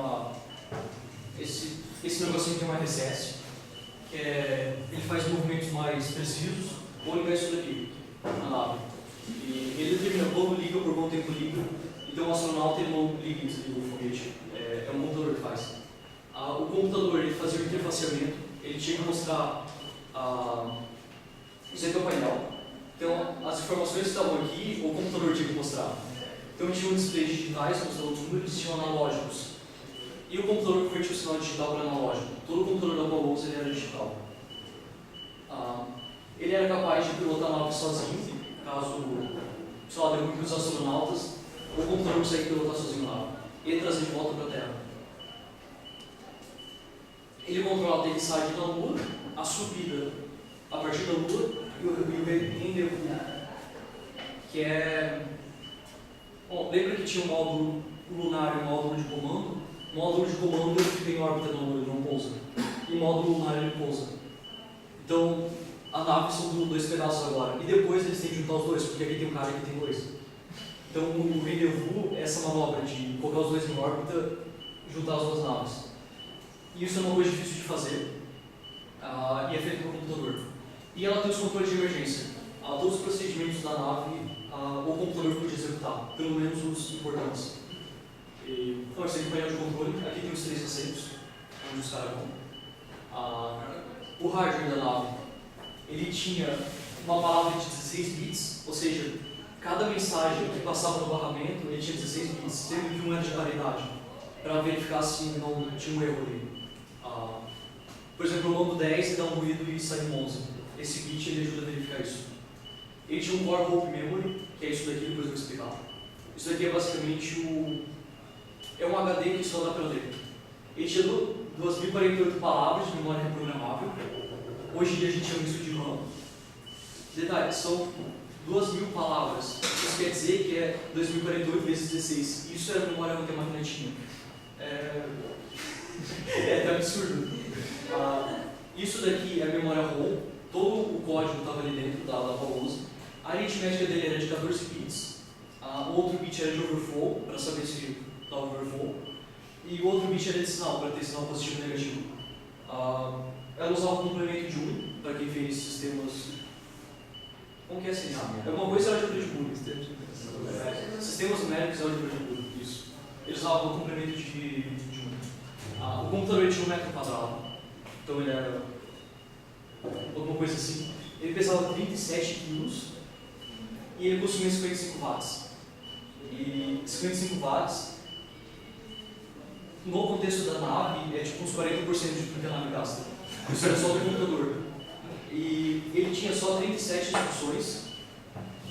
esse negocinho que é um RCS, que ele faz movimentos mais precisos, ou ligar isso daqui na nave. E ele determina quando liga, por quanto tempo liga. Então o astronauta ele não liga e desliga o foguete. É um computador que faz. O computador ele fazia o interfaceamento, ele tinha que mostrar isso aqui é o painel. Então as informações que estavam aqui, o computador tinha que mostrar. Então tinha um display digitais mostrando os números, tinham analógicos. E o computador convertia o sinal digital para analógico. Todo o computador da Apollo 11 era digital. Ele era capaz de pilotar a nave sozinho, caso, sei lá, derrube os astronautas, o computador consegue pilotar sozinho a nave e trazer de volta para a Terra. Ele controla a aterrissagem da Lua, a subida a partir da Lua e o rendezvous, que é... Bom, lembra que tinha um módulo lunar e um módulo de comando? O módulo de comando ele fica em órbita na Lua, ele não pousa. E o módulo lunar ele pousa. Então, a nave são 2 pedaços agora. E depois eles têm que juntar os 2, porque aqui tem um cara e aqui tem 2. Então, o rendezvous é essa manobra de colocar os 2 em órbita e juntar as 2 naves. E isso é uma coisa difícil de fazer. E é feito pelo computador. E ela tem os controles de emergência. Todos os procedimentos da nave, o computador podia executar, pelo menos os importantes. Então, esse aqui é o painel de controle. Aqui tem os 3 assentos, onde os caras vão. O hardware da nave, ele tinha uma palavra de 16 bits, ou seja, cada mensagem que passava no barramento, ele tinha 16 bits, sendo que um era de paridade, para verificar se não tinha um erro ali. Por exemplo, eu mando 10 e dá um ruído e sai um 11. Esse bit ele ajuda a verificar isso. Ele tinha um Core Hope Memory, que é isso daqui, depois eu vou explicar. Isso daqui é basicamente é um HD que só dá para ler. Ele tinha 2.048 palavras de memória reprogramável. Hoje em dia a gente chama isso de RAM. Detalhe, são 2.000 palavras. Isso quer dizer que é 2.048 vezes 16. Isso era a memória que a máquina tinha. É até absurdo. Isso daqui é a memória ROM. Todo o código estava ali dentro da Apollo 11. A aritmética dele era de 14 bits. O outro bit era de overflow, para saber se está overflow. e o outro bit era de sinal, para ter sinal positivo e negativo. Ela usava o complemento de 1, para quem fez sistemas. Como que é assim? Alguma coisa é álgebra de Boole. Sistemas numéricos é álgebra de Boole, isso. Eles usavam o complemento de 1. O computador tinha 1 metro quadrado, então ele era alguma coisa assim. Ele pesava 37 quilos e ele consumia 55 watts. E 55 watts, no contexto da nave, é tipo uns 40% de tudo que a nave gasta. Isso era só do computador. E ele tinha só 37 instruções.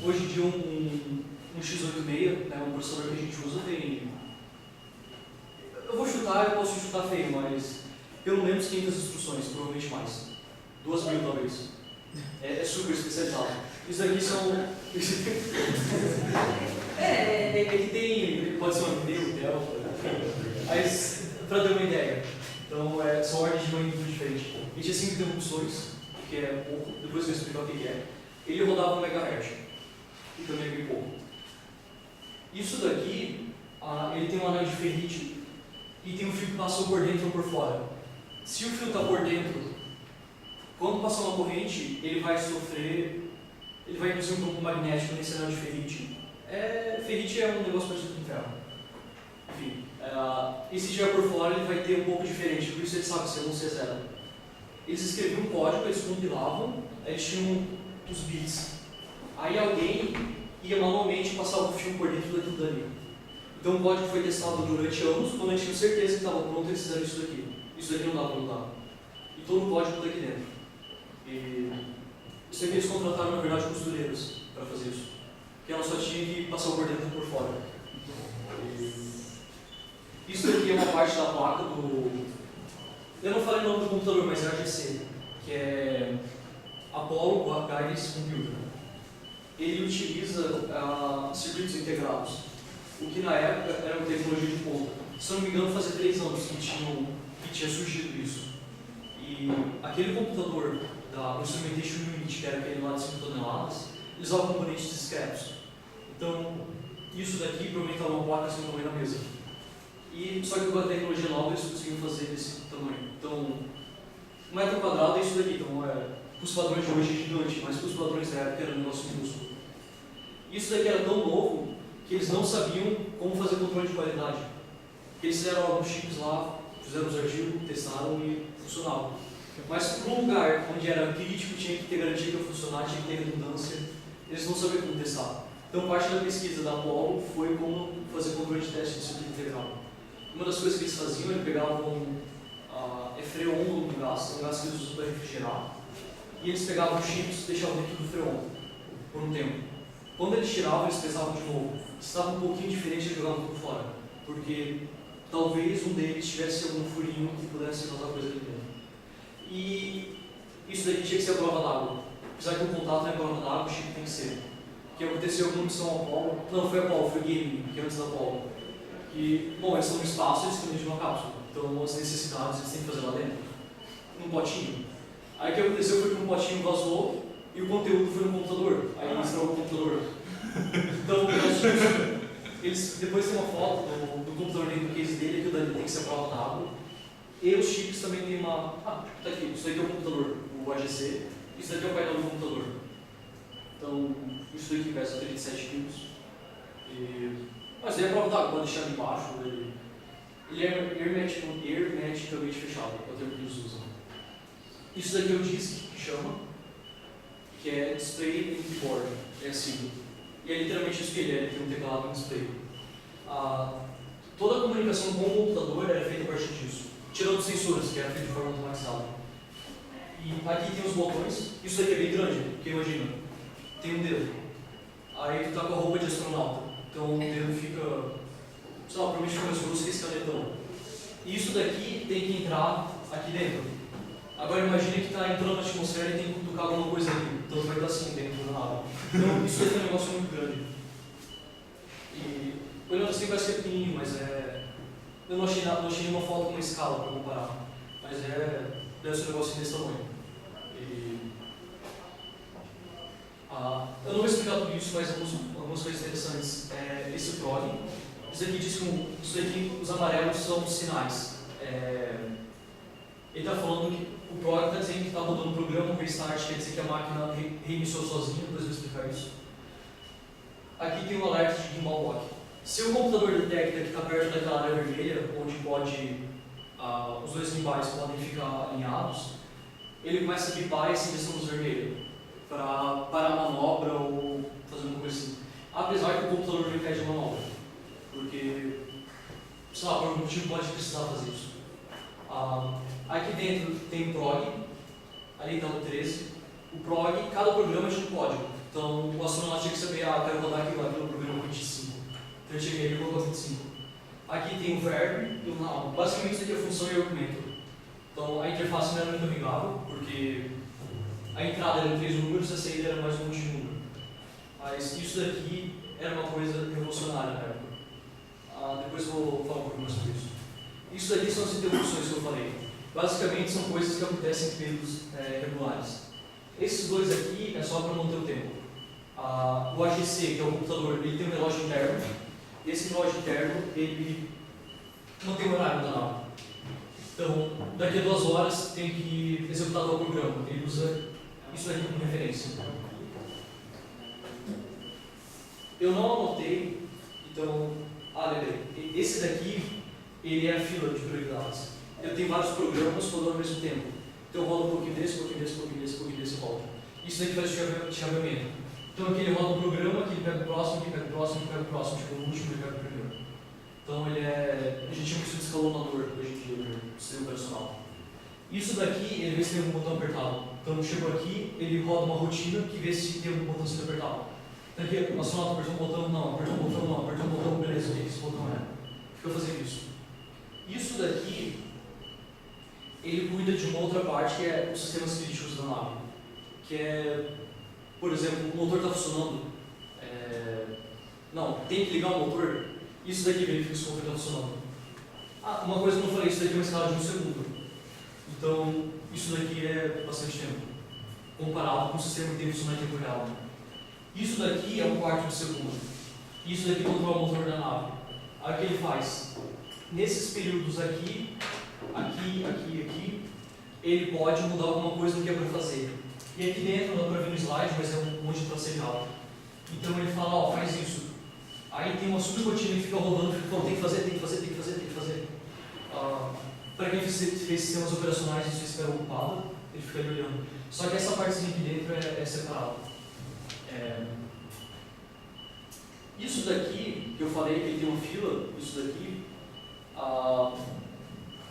Hoje em dia um x86, né, um processador que a gente usa, tem... Eu vou chutar, eu posso chutar feio, mas pelo menos 500 instruções, provavelmente mais. 2.000 talvez. É super especializado. Isso aqui são... é que tem... Pode ser uma Neo, Delta, enfim. Mas, para ter uma ideia. Então, são ordens de magnitude diferentes. Ele tinha 5 interrupções, que é pouco, depois eu vou explicar o que é. Ele rodava 1 MHz, e também é bem pouco. Isso daqui, ele tem um anel de ferrite e tem um fio que passou por dentro ou por fora. Se o fio está por dentro, quando passar uma corrente, ele vai induzir um campo magnético nesse anel de ferrite. Ferrite é um negócio parecido com ferro. Enfim, e se estiver por fora, ele vai ter um pouco diferente, por isso ele sabe ser 1 ou ser 0. Eles escreviam um código, eles compilavam, eles tinham os bits. Aí alguém ia manualmente passar o fio por dentro daquilo dali. Então o código foi testado durante anos, quando eles tinham certeza que estava pronto, eles fizeram isso daqui. Isso daqui não dá para mudar. E todo o código daqui dentro. E isso aqui eles contrataram, na verdade, costureiras para fazer isso. Porque ela só tinha que passar por dentro e por fora. Isso daqui é uma parte da placa do... Eu não falei o nome do computador, mas é AGC, que é Apollo Guidance Computer. Ele utiliza circuitos integrados, o que na época era uma tecnologia de ponta. Se não me engano, fazia 3 anos que tinha surgido isso. E aquele computador da Instrumentation Unit, que era aquele lá de 5 toneladas, eles usavam componentes discretos. Então, isso daqui provavelmente estava uma placa assim no tamanho da mesa. Só que com a tecnologia nova eles conseguiam fazer desse tamanho. Então, 1 metro quadrado é isso daqui. Então, os padrões de hoje é gigante, mas os padrões da época era um negócio minúsculo. Isso daqui era tão novo que eles não sabiam como fazer controle de qualidade. Eles fizeram alguns chips lá, fizeram os artigos, testaram e funcionava. Mas para um lugar onde era crítico, tinha que ter garantia para funcionar, tinha que ter redundância, eles não sabiam como testar. Então, parte da pesquisa da Apollo foi como fazer controle de teste de circuito integral. Uma das coisas que eles faziam, eles pegavam freon no gás, um gás que eles usam para refrigerar, e eles pegavam os chips e deixavam dentro do freon por um tempo. Quando eles tiravam, eles pesavam de novo. Se estava um pouquinho diferente, eles jogavam tudo fora, porque talvez um deles tivesse algum furinho que pudesse causar coisa ali dentro. E isso daqui tinha que ser a prova d'água. Apesar que o contato não é prova d'água, o chip tem que ser. O que aconteceu com a missão Apollo, não foi Apollo, foi Gemini, que é antes da Apollo. Que, bom, eles estão no espaço, eles estão dentro de uma cápsula, então as necessidades eles têm que fazer lá dentro, num potinho. Aí o que aconteceu foi que um potinho vazou e o conteúdo foi no computador, aí eles estragou o computador. Então, eles depois tem uma foto do computador dentro do case dele, aquilo dali tem que ser a prova d'água. E os chips também tem uma... tá aqui, isso daqui é o computador, o AGC, isso daqui é o painel do computador. Então, isso daqui pesa 37 kg. Mas aí a prova d'água, pode deixar ali embaixo, ele é hermeticamente fechado, é o termo que eles usam. Isso daqui é o disk, que chama, que é Display and Keyboard, é assim. E é literalmente isso que ele tem um teclado e um display. Toda a comunicação com o computador era feita a partir disso, tirando os sensores, que era feito de forma automatizada. E aqui tem os botões, isso daqui é bem grande, porque imagina, tem um dedo, aí tu tá com a roupa de astronauta. Então o dedo fica, sei lá, provavelmente fica mais grosso que esse canetão. E isso daqui tem que entrar aqui dentro. Agora imagine que está entrando na atmosfera e tem que cutucar alguma coisa ali. Então vai estar assim dentro da nave. Então isso daqui é um negócio muito grande. E olhando assim parece que é pequenininho, mas eu não achei nenhuma foto com uma escala para comparar. Mas deve ser um negócio desse tamanho. Eu não vou explicar tudo isso, mas algumas coisas interessantes. Esse prog, Isso aqui diz que os amarelos são os sinais. Ele está falando que o prog está dizendo que está rodando um programa, um restart, quer dizer que a máquina reiniciou sozinha, depois eu vou explicar isso. Aqui tem um alerta de gimbal lock. Se o computador detecta que está perto daquela área vermelha, onde os dois gimbais podem ficar alinhados, ele começa a bipar essa injeção luz vermelha para parar a manobra ou fazer alguma coisa assim. Apesar que o computador não impede a manobra, porque, sei lá, por algum motivo pode precisar fazer isso. Aqui dentro tem o prog, ali está o 13. O prog, cada programa tinha um código. Então o astronauta tinha que saber, eu quero rodar aquilo no programa 25. Então eu cheguei e colocou 25. Aqui tem o verb e o noun. Basicamente isso aqui é a função e o argumento. Então a interface não era muito amigável, porque a entrada era 3 números, a saída era mais um monte de número. Mas isso daqui era uma coisa revolucionária na época. Depois eu vou falar um pouco mais sobre isso. Isso daqui são as interrupções que eu falei. Basicamente são coisas que acontecem em períodos regulares. Esses dois aqui é só para manter o tempo. O AGC, que é o computador, ele tem um relógio interno. Esse relógio interno, ele mantém o horário da nave. Então, daqui a 2 horas tem que executar o programa. Ele usa isso daqui como referência. Eu não anotei, então, lembrei. Esse daqui, ele é a fila de prioridades. Eu tenho vários programas rodando ao mesmo tempo. Então eu rodo um pouquinho desse, um pouquinho desse, um pouquinho desse, um pouquinho desse e volta. Isso daqui faz o chaveamento. Então aqui ele roda um programa, aqui ele pega o próximo, aqui pega o próximo, aqui pega o próximo, tipo o último ele pega o primeiro. Então a gente chama isso de escalonador hoje em dia no sistema operacional. Isso daqui, ele vê se tem algum botão apertado. Então chegou aqui, ele roda uma rotina que vê se tem algum botão sendo apertado. Então aqui, o astronauta apertou um botão, não, apertou um botão, não, apertou um botão, beleza, o que esse botão é? Fica fazendo isso. Isso daqui, ele cuida de uma outra parte que é os sistemas críticos da nave. Que é, por exemplo, o motor está funcionando. Não, tem que ligar o motor. Isso daqui verifica se o motor está funcionando. Uma coisa que eu não falei, isso daqui é uma escala de 1 segundo. Então, isso daqui é bastante tempo, comparado com o sistema que tem que funcionar em tempo real. Isso daqui é 1/4 de segundo. Isso daqui controla o motor da nave. Aí o que ele faz? Nesses períodos aqui, ele pode mudar alguma coisa do que é para fazer. E aqui dentro, não dá para ver no slide, mas é um monte de procedimental. Então ele fala, faz isso. Aí tem uma subrotina que fica rodando, fica falando, tem que fazer, tem que fazer, tem que fazer, tem que fazer. Para quem fez sistemas operacionais, isso espera ocupado, ele fica ali olhando. Só que essa partezinha aqui dentro é separada. Isso daqui, que eu falei que ele tem uma fila, isso daqui,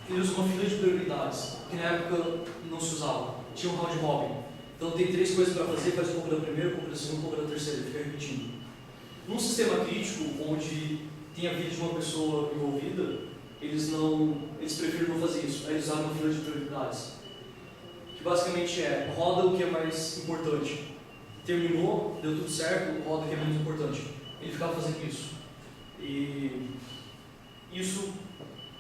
ele usa uma fila de prioridades, que na época não se usava. Tinha um round robin. Então tem 3 coisas para fazer, faz um pouco da primeira, um pouco da segunda, um pouco da terceira, fica repetindo. Num sistema crítico, onde tem a vida de uma pessoa envolvida, eles preferem não fazer isso. Aí eles usam uma fila de prioridades. Que basicamente roda o que é mais importante. Terminou, deu tudo certo, roda o que é menos importante. Ele ficava fazendo isso. E isso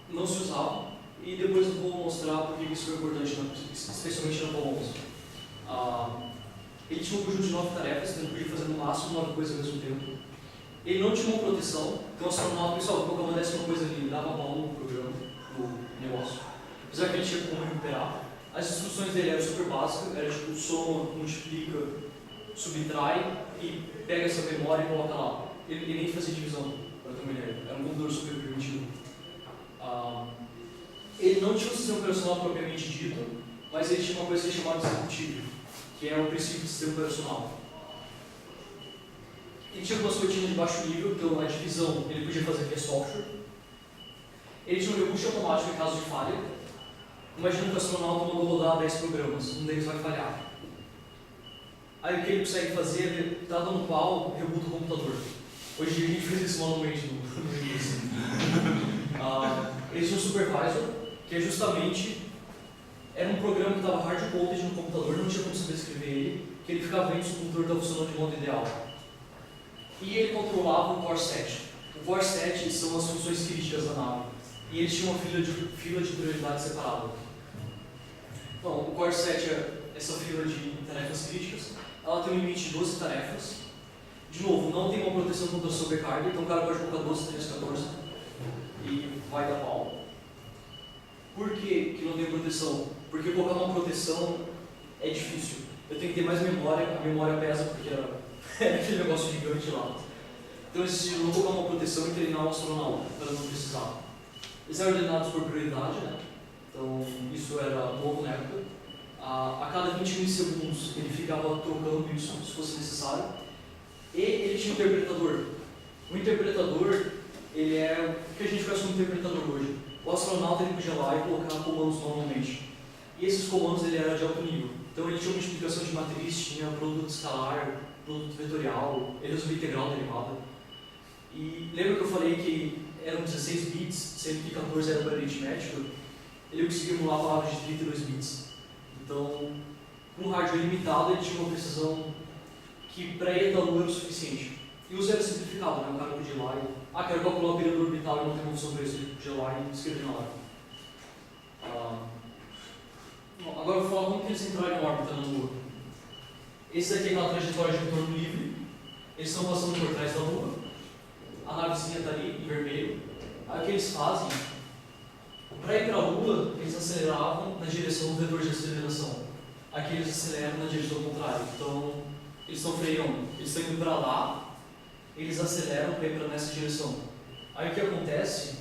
não se usava. E depois eu vou mostrar porque isso foi importante, especialmente na Apollo 11. Ele tinha um conjunto de 9 tarefas, então ele podia fazer no máximo 9 coisas ao mesmo tempo. Ele não tinha uma proteção, então o astronauta, pessoal, quando acontece uma coisa ali, ele dava a mão no programa, no negócio. Apesar que ele tinha como recuperar, as instruções dele eram super básicas, era tipo soma, multiplica, subtrai e pega essa memória e coloca lá. Ele nem fazia divisão, para ter uma ideia, era um computador super primitivo. Ele não tinha um sistema operacional propriamente dito, mas ele tinha uma coisa chamada executivo, que é o princípio do sistema operacional. Ele tinha algumas rotinas de baixo nível, então a divisão ele podia fazer via software. Ele tinha um reboot automático em caso de falha. Imagina que o astronauta mandou rodar 10 programas, um deles vai falhar. Aí o que ele consegue fazer, ele está dando pau, rebuta o computador. Hoje em dia a gente fez isso manualmente no início. Ele tinha um supervisor, que é justamente, era um programa que estava hard-coded no computador, não tinha como saber escrever ele, que ele ficava vendo se o computador estava funcionando de modo ideal. E ele controlava o Core Set. O Core Set são as funções críticas da nave. E eles tinham uma fila de prioridade separada. Então, o Core Set é essa fila de tarefas críticas. Ela tem um limite de 12 tarefas. De novo, não tem uma proteção contra sobrecarga, então o cara pode colocar 12, 13, 14 e vai dar pau. Por que não tem proteção? Porque colocar uma proteção é difícil. Eu tenho que ter mais memória, a memória pesa porque era aquele negócio gigante lá. Então eles decidiram colocar uma proteção e treinar o astronauta, para não precisar. Eles eram ordenados por prioridade, né? Então isso era novo na época. A cada 20 milissegundos ele ficava trocando isso, se fosse necessário. E ele tinha um interpretador. O interpretador, ele é o que a gente conhece como interpretador hoje. O astronauta ele podia ir lá e colocar comandos manualmente. E esses comandos ele era de alto nível. Então ele tinha multiplicação de matriz, tinha produto escalar, produto vetorial, ele resolvia integral derivada. E lembra que eu falei que eram 16 bits, sendo que 14 era para aritmética? Ele conseguia emular palavras de 32 bits. Então, com um hardware limitado, ele tinha uma precisão que para ele da Lua era o suficiente. E o uso era simplificado, né? O cara podia ir lá e... quero calcular o período orbital e não tem uma função para isso, ele podia ir lá e escrever na hora. Agora eu vou falar como que eles entraram em órbita na Lua. Esse daqui é aquela trajetória de retorno livre. Eles estão passando por trás da Lua. A navezinha está ali, em vermelho. Aí o que eles fazem? Para ir para a Lua, eles aceleravam na direção do vetor de aceleração. Aqui eles aceleram na direção contrária. Então, eles estão freando. Eles estão indo para lá, eles aceleram para ir para nessa direção. Aí o que acontece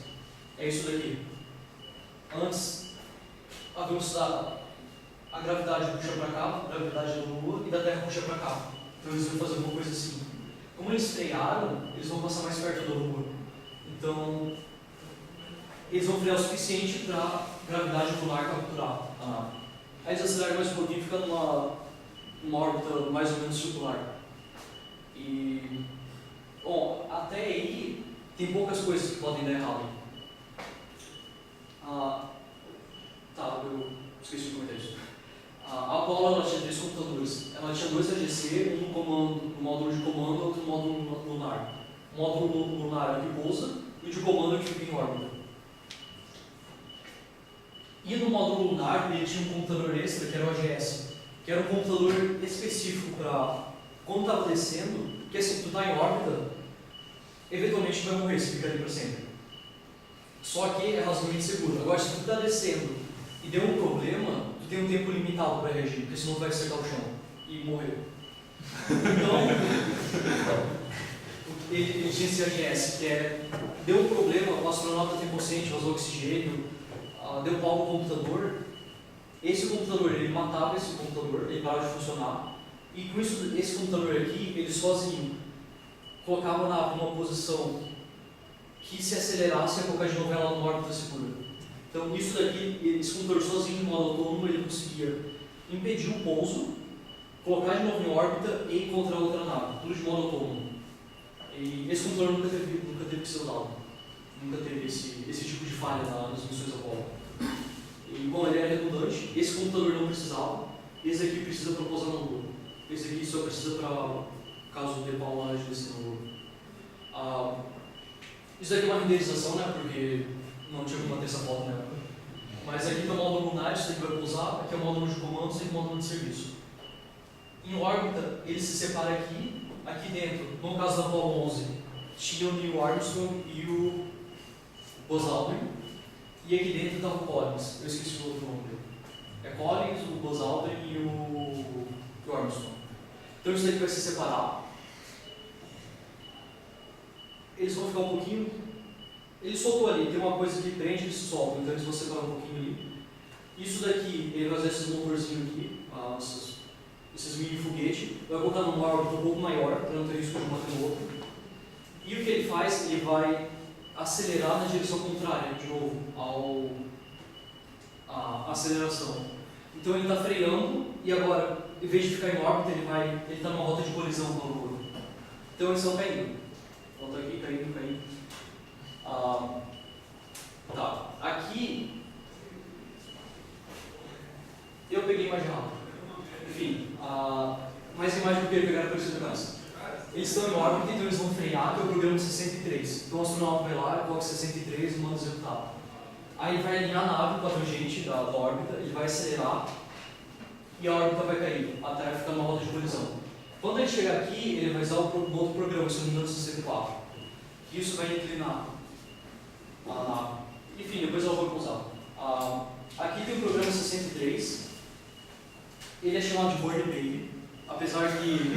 é isso daqui. Antes, a velocidade, a gravidade puxa para cá, a gravidade da Lua, e da Terra puxa para cá. Então eles vão fazer alguma coisa assim. Como eles frearam, eles vão passar mais perto da Lua. Então, eles vão frear o suficiente para a gravidade lunar capturar a nave. Aí eles aceleram mais um pouquinho, fica numa órbita mais ou menos circular. E, bom, até aí tem poucas coisas que podem dar errado. Eu esqueci de comentar isso. A Apollo ela tinha 3 computadores. Ela tinha 2 AGC, um no módulo de comando e outro no módulo lunar. O módulo lunar é o que pousa e o de comando é o que fica em órbita. E no módulo lunar ele tinha um computador extra que era o AGS, que era um computador específico para quando estava descendo, porque assim, tu está em órbita, eventualmente tu vai morrer, se fica ali para sempre. Só que é razoavelmente seguro. Agora, se tu está descendo e deu um problema, tu tem um tempo limitado para reagir, porque senão tu vai acertar o chão e morrer. Então, ele tinha esse AGS, que é, deu um problema, o astronauta tem consciente, vazou oxigênio, deu pau no computador. Esse computador, ele matava esse computador, ele parava de funcionar, e com isso, esse computador aqui, ele sozinho colocava a nave numa posição que se acelerasse e ia colocar de novo ela numa órbita segura. Então isso daqui, esse computador sozinho, no modo autônomo, ele conseguia impedir o pouso, colocar de novo em órbita e encontrar outra nave, tudo de modo autônomo. E esse computador nunca teve que ser usado, nunca teve esse tipo de falha nas missões Apollo. E, bom, ele era redundante, esse computador não precisava, esse aqui precisa para pousar na Lua, esse aqui só precisa para caso dê pau lá de descer na Lua. Isso aqui é uma renderização, né, porque não tinha como manter essa foto na época. Mas aqui está o módulo lunar, isso aqui vai pousar, aqui é o módulo de comandos e aqui é o módulo de serviço. Em órbita, ele se separa aqui dentro, no caso da Apollo 11, tinha o Neil Armstrong e o Buzz Aldrin, e aqui dentro estava o Collins, eu esqueci o outro nome dele. É Collins, o Buzz Aldrin e o Armstrong. Então isso daqui vai se separar. Eles vão ficar um pouquinho... Ele soltou ali, tem uma coisa que prende e solta, então eles vão separar um pouquinho ali. Isso daqui, ele vai fazer esses motorzinhos aqui, esses mini foguetes, vai colocar numa órbita um pouco maior, para não ter risco de um bater no outro. E o que ele faz? Ele vai acelerar na direção contrária, de novo, à aceleração. Então ele está freando e agora, em vez de ficar em órbita, ele está numa rota de colisão com a Lua. Então eles estão caindo. Volta aqui, caindo. Aqui eu peguei a imagem rápida. Enfim, mais a imagem que eu queria pegar era parecida com essa. Eles estão em órbita, então eles vão frear, que é o programa 63. Então o astronauta vai lá, coloca 63 e manda executar. Aí ele vai alinhar a nave com a tangente da órbita, ele vai acelerar e a órbita vai cair, até ficar numa rota de colisão. Quando ele chegar aqui, ele vai usar um outro programa, se não me engano, 64. Isso vai inclinar a nave. Enfim, depois eu vou usar. Aqui tem o programa 63. Ele é chamado de Burn Baby. Apesar que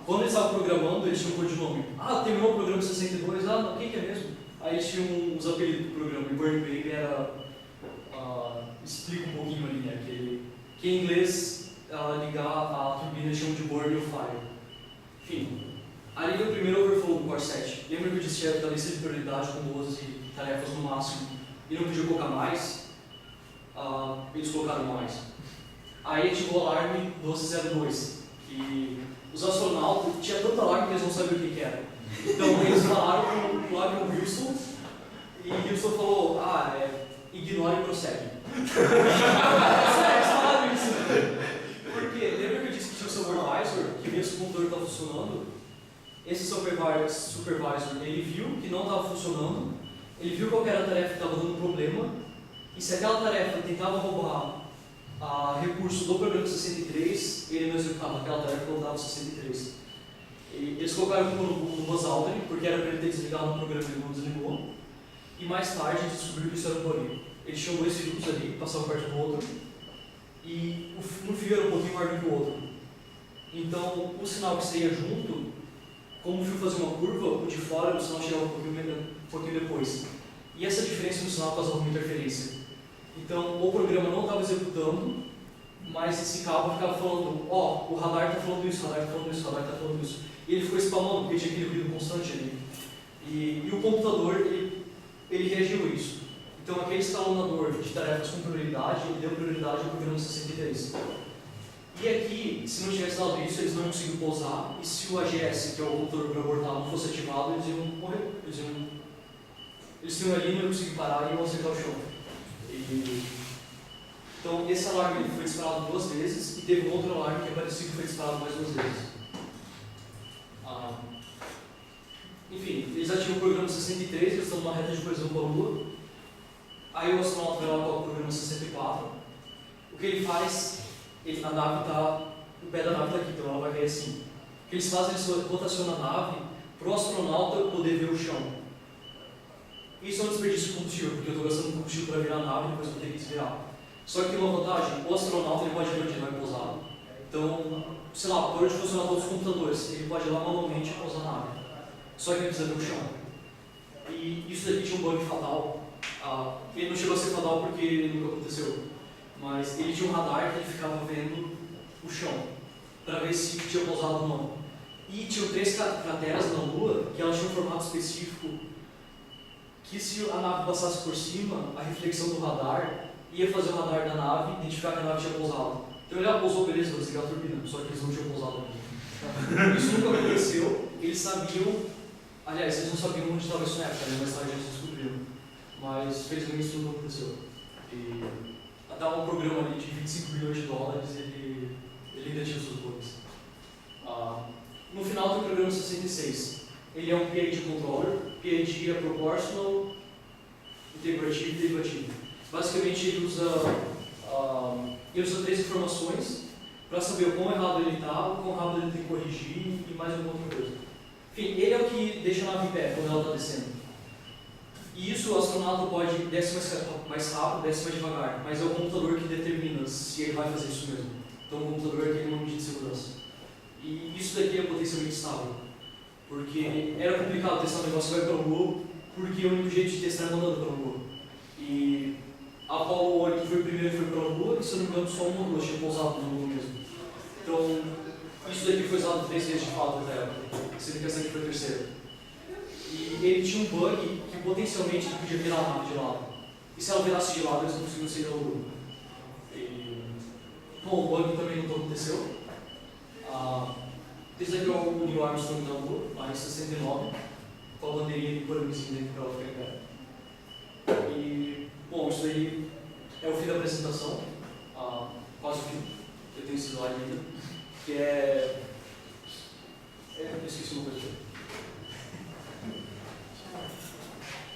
quando eles estavam programando, eles tinham um codinome. Terminou o programa 62, o que é mesmo? Aí eles tinham uns apelidos do programa. E Burn Baby era. Explica um pouquinho ali, né? Que em inglês, ligar a turbina eles chamam de Burn or Fire. Enfim. Ali no primeiro overflow do Core 7, lembra que eu disse que da lista de prioridade com 12 tarefas no máximo e não podia colocar mais? Eles colocaram mais. Aí ativou o alarme 1202, que os astronautas tinha tanto alarme que eles não sabiam o que era. Então eles falaram com o Wilson e o Wilson falou: ignore e prossegue. Eles falaram isso. Porque lembra que eu disse que tinha o supervisor, que via se o computador estava funcionando? Esse supervisor, ele viu que não estava funcionando, ele viu qual era a tarefa que estava dando problema, e se aquela tarefa tentava roubar recurso do programa 63, ele não executava aquela tarefa que rodava 63. E eles colocaram no Buzz Aldrin, porque era para ele ter desligado o programa e ele não desligou, e mais tarde eles descobriram que isso era um bug. Eles tinham dois fios ali, passavam perto do outro, e um fio era um pouquinho maior do que o outro. Então, o sinal que saía junto, como o fio fazia uma curva, o de fora do sinal chegava um pouquinho depois. E essa diferença no sinal causava uma interferência. Então, o programa não estava executando, mas esse cabo ficava falando: o radar está falando isso, o radar está falando isso, o radar está falando isso. E ele ficou spamando, porque tinha aquele ruído constante ali. E o computador, ele reagiu a isso. Então, aquele escalonador de tarefas com prioridade, ele deu prioridade ao programa 63. E aqui, se não tivesse dado isso, eles não conseguiam pousar, e se o AGS, que é o computador para abortar, não fosse ativado, eles iam morrer. Eles tinham ali, não iam conseguir parar e iam acertar o chão. Então, esse alarme foi disparado 2 vezes, e teve um outro alarme que é parecido que foi disparado mais 2 vezes. Enfim, eles ativam o programa 63, eles estão numa reta de colisão com a Lua. Aí o astronauta vai lá para o programa 64. O que ele faz? A nave está, o pé da nave está aqui, então ela vai cair assim. O que eles fazem? Eles rotacionam a nave para o astronauta poder ver o chão. Isso é um desperdício de combustível, porque eu estou gastando combustível para virar a nave e depois vou ter que desviar. Só que tem uma vantagem: o astronauta ele pode ver onde ele vai pousar. Então, sei lá, parou de funcionar todos os computadores, ele pode ir lá manualmente e pousar a nave. Só que ele precisa ver o chão. E isso daqui tinha um bug fatal. Ele não chegou a ser fatal porque nunca aconteceu. Mas ele tinha um radar que ele ficava vendo o chão, para ver se tinha pousado ou não. E tinham 3 crateras na Lua que elas tinham um formato específico, que se a nave passasse por cima, a reflexão do radar ia fazer o radar da nave identificar que a nave tinha pousado. Então ele pousou, beleza, vou desligar a turbina, só que eles não tinham pousado aqui. Isso nunca aconteceu, eles sabiam, aliás, eles não sabiam onde estava isso na época, né? Mais tarde eles descobriram. Mas felizmente isso nunca aconteceu. Até um programa ali de 25 bilhões de dólares, ele ainda tinha seus bugs. No final tem o programa 66. Ele é um PID controller. PID é Proportional, Integrativo e Derivativo. Basicamente ele usa 3 informações para saber o quão errado ele está, o quão rápido ele tem que corrigir e mais alguma outra coisa. Enfim, ele é o que deixa a nave em pé quando ela está descendo. E isso o astronauta pode descer mais rápido, desce mais devagar, mas é o computador que determina se ele vai fazer isso mesmo. Então o computador é aquele medida de segurança. E isso daqui é potencialmente estável, porque era complicado testar um negócio que vai para o Lua, porque o único jeito de testar é mandando para o Lua. E a Apollo 8 foi o primeiro que foi para a Lua, e se eu não me engano só uma Lua tinha pousado na Lua mesmo. Então isso daqui foi usado 3 vezes de fato até agora, sendo que essa aqui foi a terceira. E ele tinha um bug que potencialmente ele podia virar a nave de lado. E se ela virasse de lado, eles não conseguiam sair da Lua. Bom, o bug também não aconteceu. Esse daqui é o Neil Armstrong da Lua, lá em 69, com a bandeirinha de poramizinho dentro para ela ficar em pé. E, bom, isso aí é o fim da apresentação, quase o fim. Eu tenho esse slide ainda, que eu esqueci uma coisa.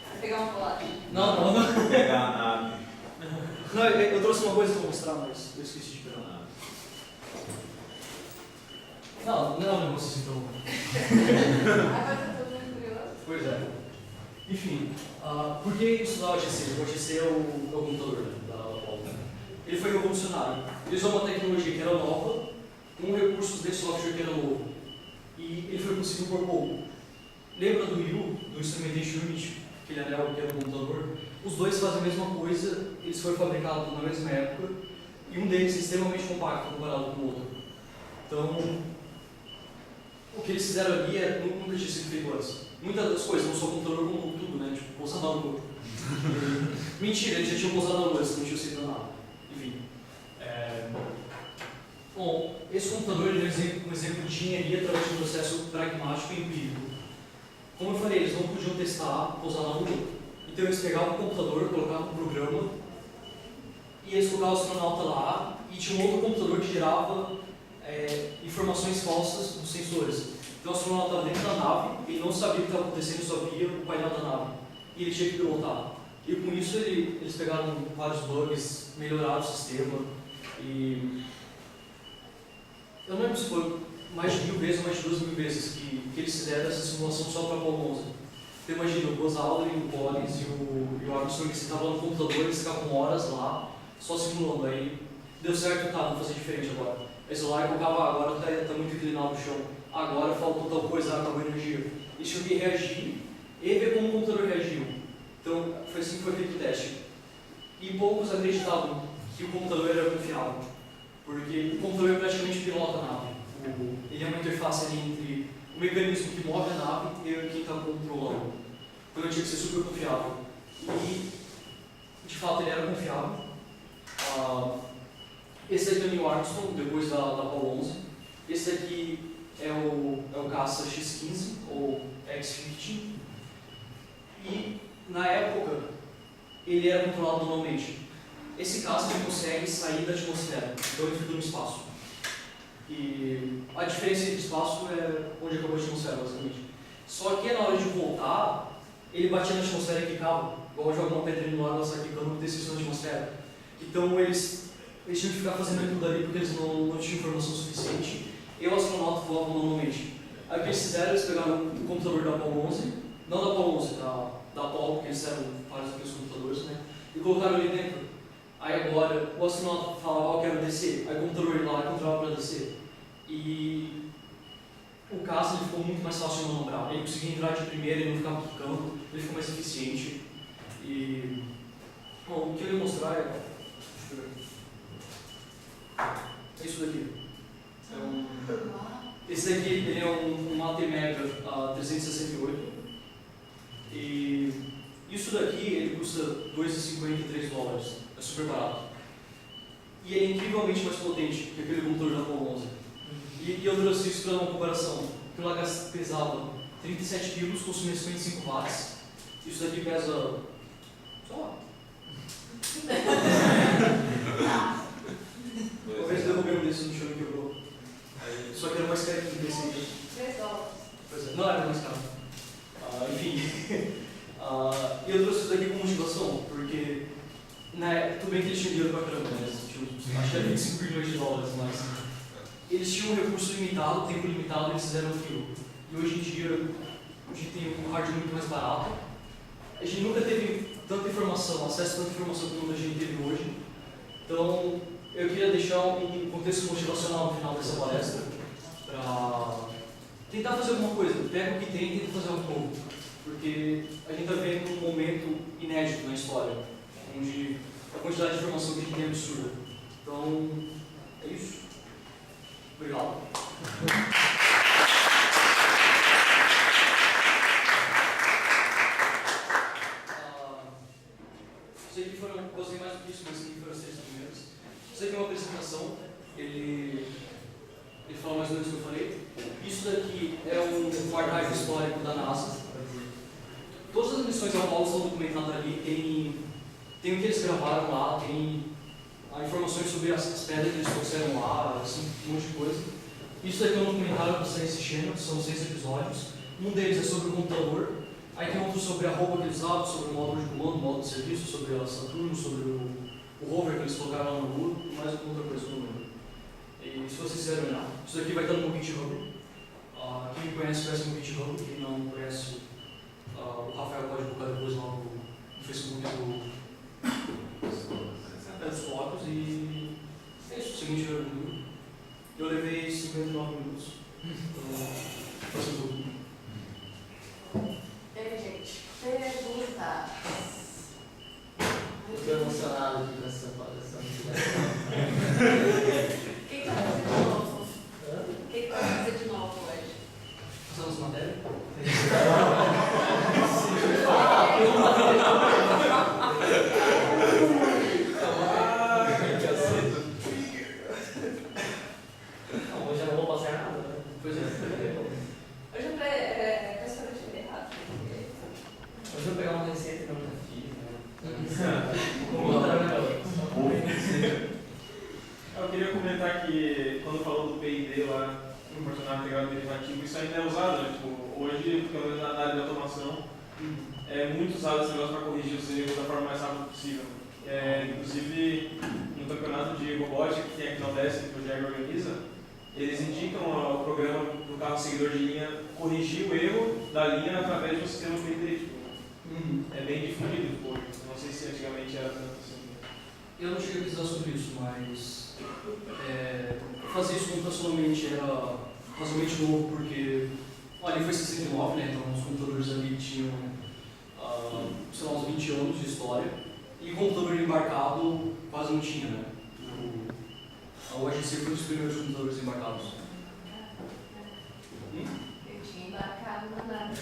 Vai pegar uma bolagem. Não. Vou pegar a nave. Não, eu trouxe uma coisa para mostrar, mas eu esqueci de pegar. Não é um negócio assim tão... Agora tá todo mundo curioso. Pois é. Enfim, por que estudar o OGC? O OGC é o computador, né, da Apple. Ele foi revolucionário. Ele usou uma tecnologia que era nova, com recursos de software que era novo. E ele foi possível por pouco. Lembra do Ryu, do Instrumentation Unity, aquele anel que era um computador? Os dois fazem a mesma coisa, eles foram fabricados na mesma época, e um deles é extremamente compacto comparado com o outro. Então, o que eles fizeram ali nunca tinha sido feito antes. Muitas das coisas, não só o computador como tudo, né? Tipo, pousar na lua. Mentira, eles já tinham pousado na lua, eles não tinham sido nada. Enfim. Bom, esse computador ele é um exemplo de engenharia através de um processo pragmático e empírico. Como eu falei, eles não podiam testar, pousar na lua. Então eles pegavam o computador, colocavam um programa, e eles colocavam o astronauta lá, e tinha um outro computador que gerava informações falsas dos sensores. Então o astronauta estava dentro da nave, ele não sabia o que estava acontecendo, só via o painel da nave. E ele tinha que pilotar. E com isso eles pegaram vários bugs, melhoraram o sistema. E eu não lembro se foi mais de 1000 vezes ou mais de 2000 vezes que eles fizeram essa simulação só para Apollo 11. Então imagina, o Buzz Aldrin, o Collins e o Armstrong, eles estavam no computador, eles ficavam horas lá, só simulando. Aí deu certo, tá, vamos fazer diferente agora. Eles lá e colocavam, agora está muito inclinado no chão, agora faltou tal coisa, acabou a energia. Eles tinham que reagir e ver como o computador reagiu. Então foi assim que foi feito o teste. E poucos acreditavam que o computador era confiável, porque o computador praticamente pilota a nave. Ele é uma interface ali entre o mecanismo que move a nave e quem está controlando. Então ele tinha que ser super confiável. E, de fato, ele era confiável. Esse daqui é o Neil Armstrong, depois da Apollo 11. Esse daqui é o caça X-15, ou X-15. E, na época, ele era controlado manualmente. Esse caça ele consegue sair da atmosfera, então ele fica no espaço. E a diferença entre espaço é onde acabou a atmosfera, basicamente. Só que na hora de voltar, ele batia na atmosfera e quicava, igual joga uma pedrinha no ar, ela sai quicando no tecido na atmosfera. Então eles tinham que ficar fazendo aquilo dali porque eles não tinham informação suficiente. E o astronauta voava manualmente. Aí o que eles fizeram, eles pegaram o computador da Apollo 11, não da Apollo 11, da Apollo, porque eles fizeram vários daqueles computadores, né? E colocaram ali dentro. Aí agora o astronauta falava, eu quero descer. Aí o computador ia lá e controlava para descer. E o caça ele ficou muito mais fácil de manobrar. Ele conseguia entrar de primeira e não ficava quicando, ele ficou mais eficiente. E bom, o que eu ia mostrar é. Deixa eu ver. É isso daqui. Esse daqui ele é um ATmega 368. E isso daqui ele custa $2,53. É super barato. E ele é incrivelmente mais potente que aquele computador da Apollo 11. E eu trouxe isso para uma comparação. Aquilo lá pesava 37 kg, consumia 55 watts. Isso daqui pesa. Sei lá. Talvez derrubei um desses no chão e quebrou. Só que era mais caro que desse aqui. $3. Pois é, não era mais caro. Enfim. E eu trouxe isso daqui como motivação, porque tudo bem que eles tinham dinheiro pra caramba, né? Acho que era $25 bilhões, mas eles tinham um recurso limitado, tempo limitado, eles fizeram aquilo. E hoje em dia, a gente tem um hardware muito mais barato. A gente nunca teve tanta informação, acesso a tanta informação como a gente teve hoje. Então, eu queria deixar um contexto motivacional no final dessa palestra, para tentar fazer alguma coisa. Pega o que tem e tenta fazer algo novo. Porque a gente está vendo um momento inédito na história, onde a quantidade de informação que a gente tem é absurda. Então, é isso. Obrigado. Sei que gostei mais do que isso, mas que foram as 3 primeiras. Isso aqui é uma apresentação, ele fala mais ou menos o que eu falei. Isso daqui é um arquivo histórico da NASA. Todas as missões ao Apollo estão documentadas ali, tem o que eles gravaram lá, tem informações sobre as pedras que eles trouxeram lá, assim, um monte de coisa. Isso daqui é um documentário da Science Channel, são 6 episódios. Um deles é sobre o computador, aí tem outro sobre a roupa que eles usavam, sobre o módulo de comando, o módulo de serviço, sobre a Saturno, sobre o rover que eles colocaram lá no Lua, e mais alguma outra coisa que eu não lembro. E se vocês quiserem olhar, isso daqui vai estar no meu GitHub. Quem me conhece o meu GitHub, quem não conhece, o Rafael pode colocar depois lá no Facebook dos blocos. E é isso, seguinte eu levei 59 minutos para fazer tudo. E aí, gente, perguntas? Eu tô emocionado aqui com essa palestra. Quem que vai fazer de novo? Quem que vai fazer de novo hoje? Passamos matéria? Não, hoje eu não vou passar nada, né? Pois é. Hoje é praticamente errado. Hoje eu vou pegar uma receita e não fiz, né? Como Eu queria comentar que quando falou do P&D lá, proporcional integrado derivativo, isso ainda é usado, né? Tipo, hoje, pelo menos na área de automação, é muito usado esse negócio para corrigir os erros da forma mais rápida possível. Inclusive, no campeonato de robótica que tem aqui na UDESC, que o JEG organiza, eles indicam ao programa do carro seguidor de linha corrigir o erro da linha através do sistema P&D. Tipo, é bem difundido hoje. Não sei se antigamente era tanto assim. Eu não cheguei a pesquisar sobre isso, mas fazer isso computacionalmente era razoavelmente novo, porque ali foi 69, né? Então os computadores ali tinham, sei lá, uns 20 anos de história, e o computador embarcado quase não tinha, né? A UHC foi um dos primeiros computadores embarcados. Eu tinha embarcado na nada.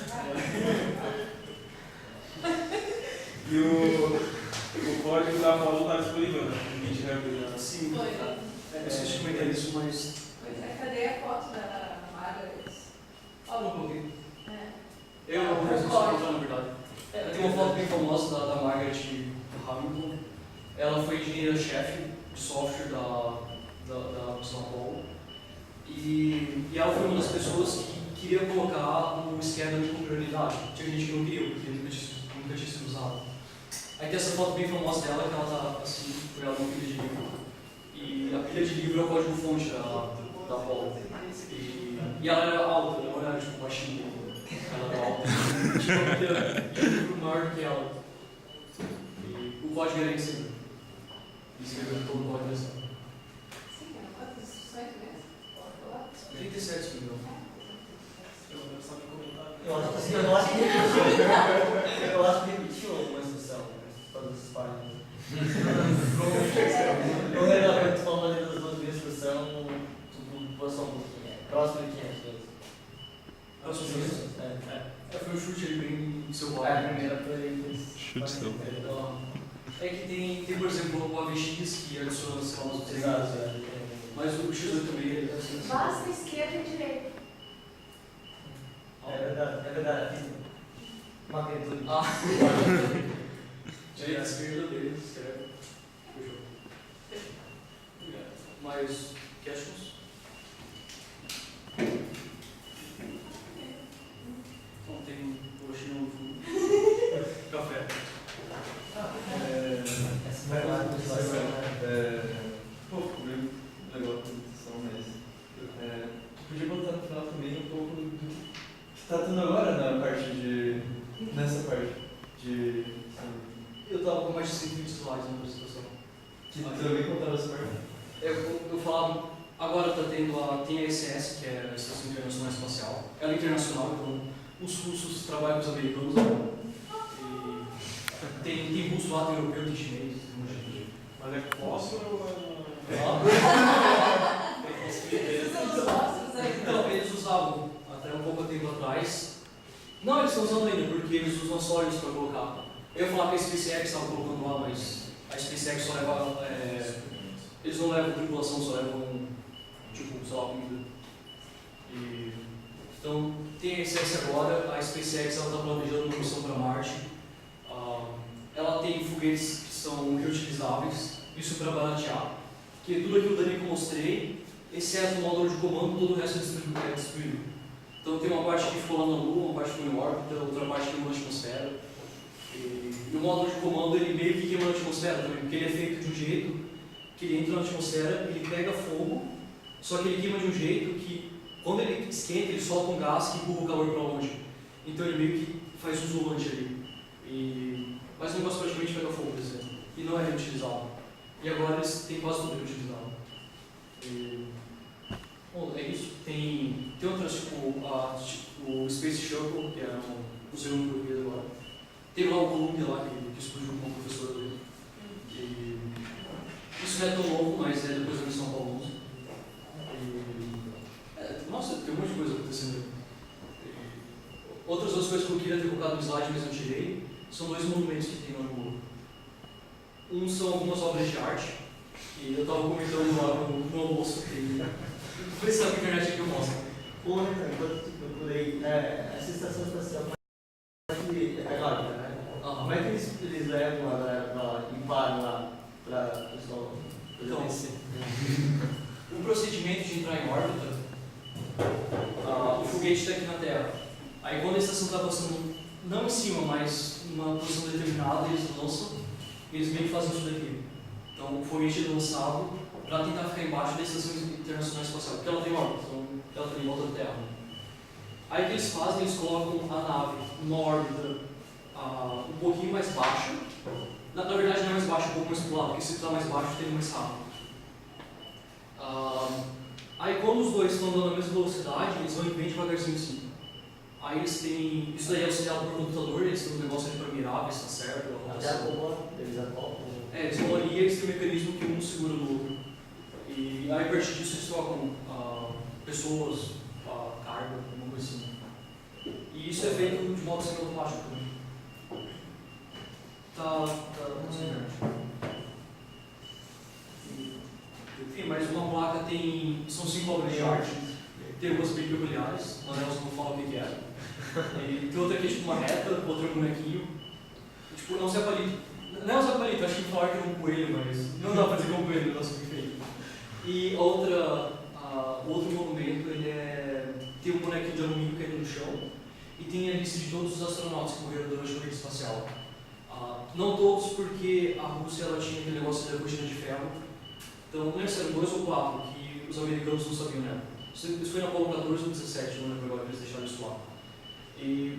E o código da Apollo está disponível no GitHub. Sim, Foi. não sei se comentar isso, mas. Pois é, cadê a foto da Margaret? Não coloquei. É. Eu não preciso colocar, na verdade. Tem uma foto bem famosa da Margaret Hamilton. Ela foi engenheira-chefe de software da São Paulo. E ela foi uma das pessoas que queria colocar o esquema de computabilidade. Tinha gente que não queria, porque nunca tinha sido usado. Aí tem essa foto bem famosa dela, que ela tá assim, com ela numa pilha de livro. E a pilha de livro é o código-fonte da Apollo. E ela era alta, não era tipo baixinha. Ela era alta. Tinha uma pilha de livro maior do que ela. E o código era em cima. E escreveu todo o código assim. Sim, quantas instruções mesmo? Pode falar? 37, se não me engano. Eu acho que repetiu alguma instrução, todas as páginas. O regulamento falando ali das duas vezes instrução, tudo passou um pouquinho. Próximo de 500 vezes. Próximo de 500? Foi um chute ali bem em seu A código. primeira foi. Chute seu. É que tem, por exemplo, o AVX que adiciona, sei lá, uns Exato. mas o X8 também ele deve ser assim. Basta esquerda e direita. É verdade. Magnitude. Direita e esquerda dele, escreve. Fechou. Mais questions? Então tem coxinha no fundo. Café. Essa vai lá com situação, né? Pô, ficou bem legal a apresentação, mas tu podia botar no final também um pouco do que tá tendo agora nessa parte de Eu tava com mais de 120 slides na apresentação. que também contava essa parte. Eu falava, agora tem a ISS, que é a Estação Internacional Espacial. Ela é internacional, então os russos trabalham com os americanos agora. E tem russo lá, tem europeu, tem chinês, tem um monte de gente. Mas é fóssil ou Eles usam os ossos aí. Então, eles usavam até um pouco tempo atrás. Não, eles estão usando ainda, porque eles usam sólidos para colocar. Eu ia falar que a SpaceX estava colocando lá, mas a SpaceX só leva. Eles não levam tripulação, só levam, tipo, sei lá, comida. Então, tem a ISS agora, a SpaceX está planejando uma missão para Marte. Ela tem foguetes que são reutilizáveis, isso para baratear. Porque tudo aquilo dali que eu mostrei, exceto o módulo de comando, todo o resto é destruído. Então tem uma parte que ficou lá na Lua, uma parte ficou em órbita, outra parte queimou na atmosfera. E o módulo de comando ele meio que queima na atmosfera também, porque ele é feito de um jeito que ele entra na atmosfera, ele pega fogo, Só que ele queima de um jeito que, quando ele esquenta, ele solta um gás que empurra o calor para longe. Então ele meio que faz um isolante ali. Mas o negócio praticamente pega fogo, por exemplo. E não é reutilizável. E agora eles têm quase tudo reutilizável. Bom, é isso. Tem outras, tipo o Space Shuttle, que é o segundo português agora. Teve lá o Columbia lá, que explodiu com o professor dele. Isso não é tão novo, mas é depois da missão Apollo 11. Nossa, tem um monte de coisa acontecendo. Outras coisas que eu queria ter colocado no slide, mas não tirei, são dois monumentos que tem lá no Google. Um são algumas obras de arte, que eu estava comentando lá no almoço, que precisa na internet que eu mostro. Pô, então, enquanto eu procurei, essa estação espacial, é claro, né? Como é que eles levam a galera e param lá para o pessoal Então, descer? o procedimento de entrar em órbita, o foguete está aqui na Terra. Aí quando a estação está passando, não em cima, mas em uma posição determinada, eles lançam, eles meio que fazem isso daqui. Então o foguete é lançado para tentar ficar embaixo da Estação Internacional Espacial, porque ela tem órbita, então ela está em volta da Terra. Aí o que eles fazem? Eles colocam a nave numa órbita um pouquinho mais baixa. Na verdade não é mais baixo, um pouco mais pro lado, porque se está mais baixo, tem mais rápido. Aí quando os dois estão andando na mesma velocidade, eles vão bem devagarzinho assim. Aí eles têm. Isso daí é auxiliado por computador, eles têm um negócio ali para mirar, ver se está certo. Até a bomba, eles acoplam. Eles vão ali e eles têm um mecanismo que um segura no outro. E aí a partir disso eles trocam pessoas, carga, alguma coisa assim. E isso é feito de modo semi-automático também. Enfim, mas uma placa são 5 obras de arte. Tem algumas bem peculiares, na Nelson não fala o que é. E tem outra que é tipo uma reta, outra é um bonequinho. E, tipo, não se palito. Não é um palito, acho que falaram que era um coelho, mas não dá pra dizer que é um coelho, nossa, que feio. E outro monumento, tem um bonequinho de alumínio caindo no chão e tem a lista de todos os astronautas que morreram durante a corrida espacial. Não todos, porque a Rússia ela tinha aquele negócio da cortina de ferro. Então, não lembro se eram 2 ou 4, que os americanos não sabiam, né? Isso foi na Apollo 14 ou 17, não lembro agora que eles deixaram isso lá.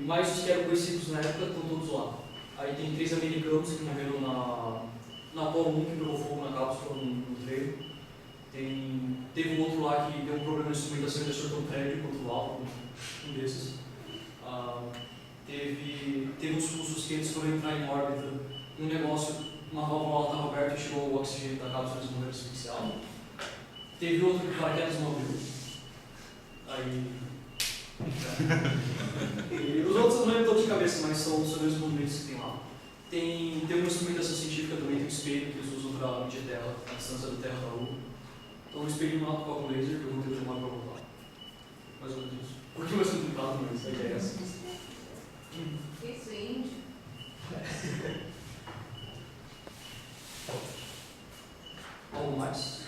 Mas os que eram conhecidos na época estão todos lá. Aí tem 3 americanos que morreram na Apollo 1, que pegou fogo na cápsula no treino. Teve um outro lá que deu um problema de instrumentação e deixou um prédio contra o alto, um desses. Teve uns russos que eles foram entrar em órbita, um negócio, uma válvula estava aberta e chegou o oxigênio da cápsula e eles morreram asfixiados. Teve outro que o paraquedas não abriu. Aí. E os outros eu não lembro todos de cabeça, mas são os mesmos movimentos que tem lá. Tem uma instrumentação científica também, tem um espelho que eles usam para medir Terra, a distância da Terra da Lua. Então o espelho não toca com laser, que eu vou ter que chamar para voltar. Mais ou menos isso. Um pouquinho mais complicado, mas a ideia é essa. Isso, índio. Algo mais?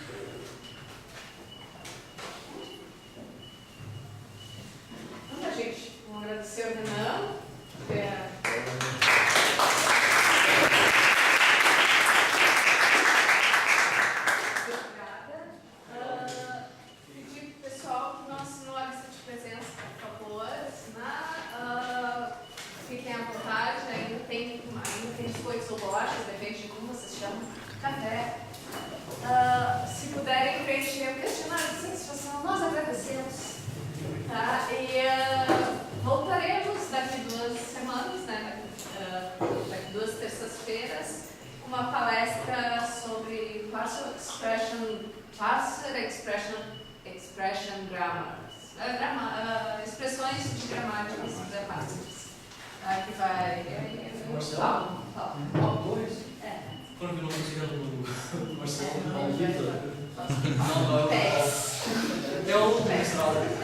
Então, gente, vamos agradecer ao Renan. Obrigada. Pedir pro pessoal que não assinou a lista de presença, por favor, assinar. Fiquem à vontade, ainda tem biscoitos ou bolachas, depende de como vocês chamam, café. Se puderem preencher o questionário de satisfação, nós agradecemos. Tá? E voltaremos daqui 2 semanas, né? Daqui 2 terças-feiras, uma palestra sobre Parser Expression Grammar. Expressões de gramáticas da Parser. Que vai. Marcelo? Fala. 2? É. Quando virou música do Marcelo? Não, É o mestrado.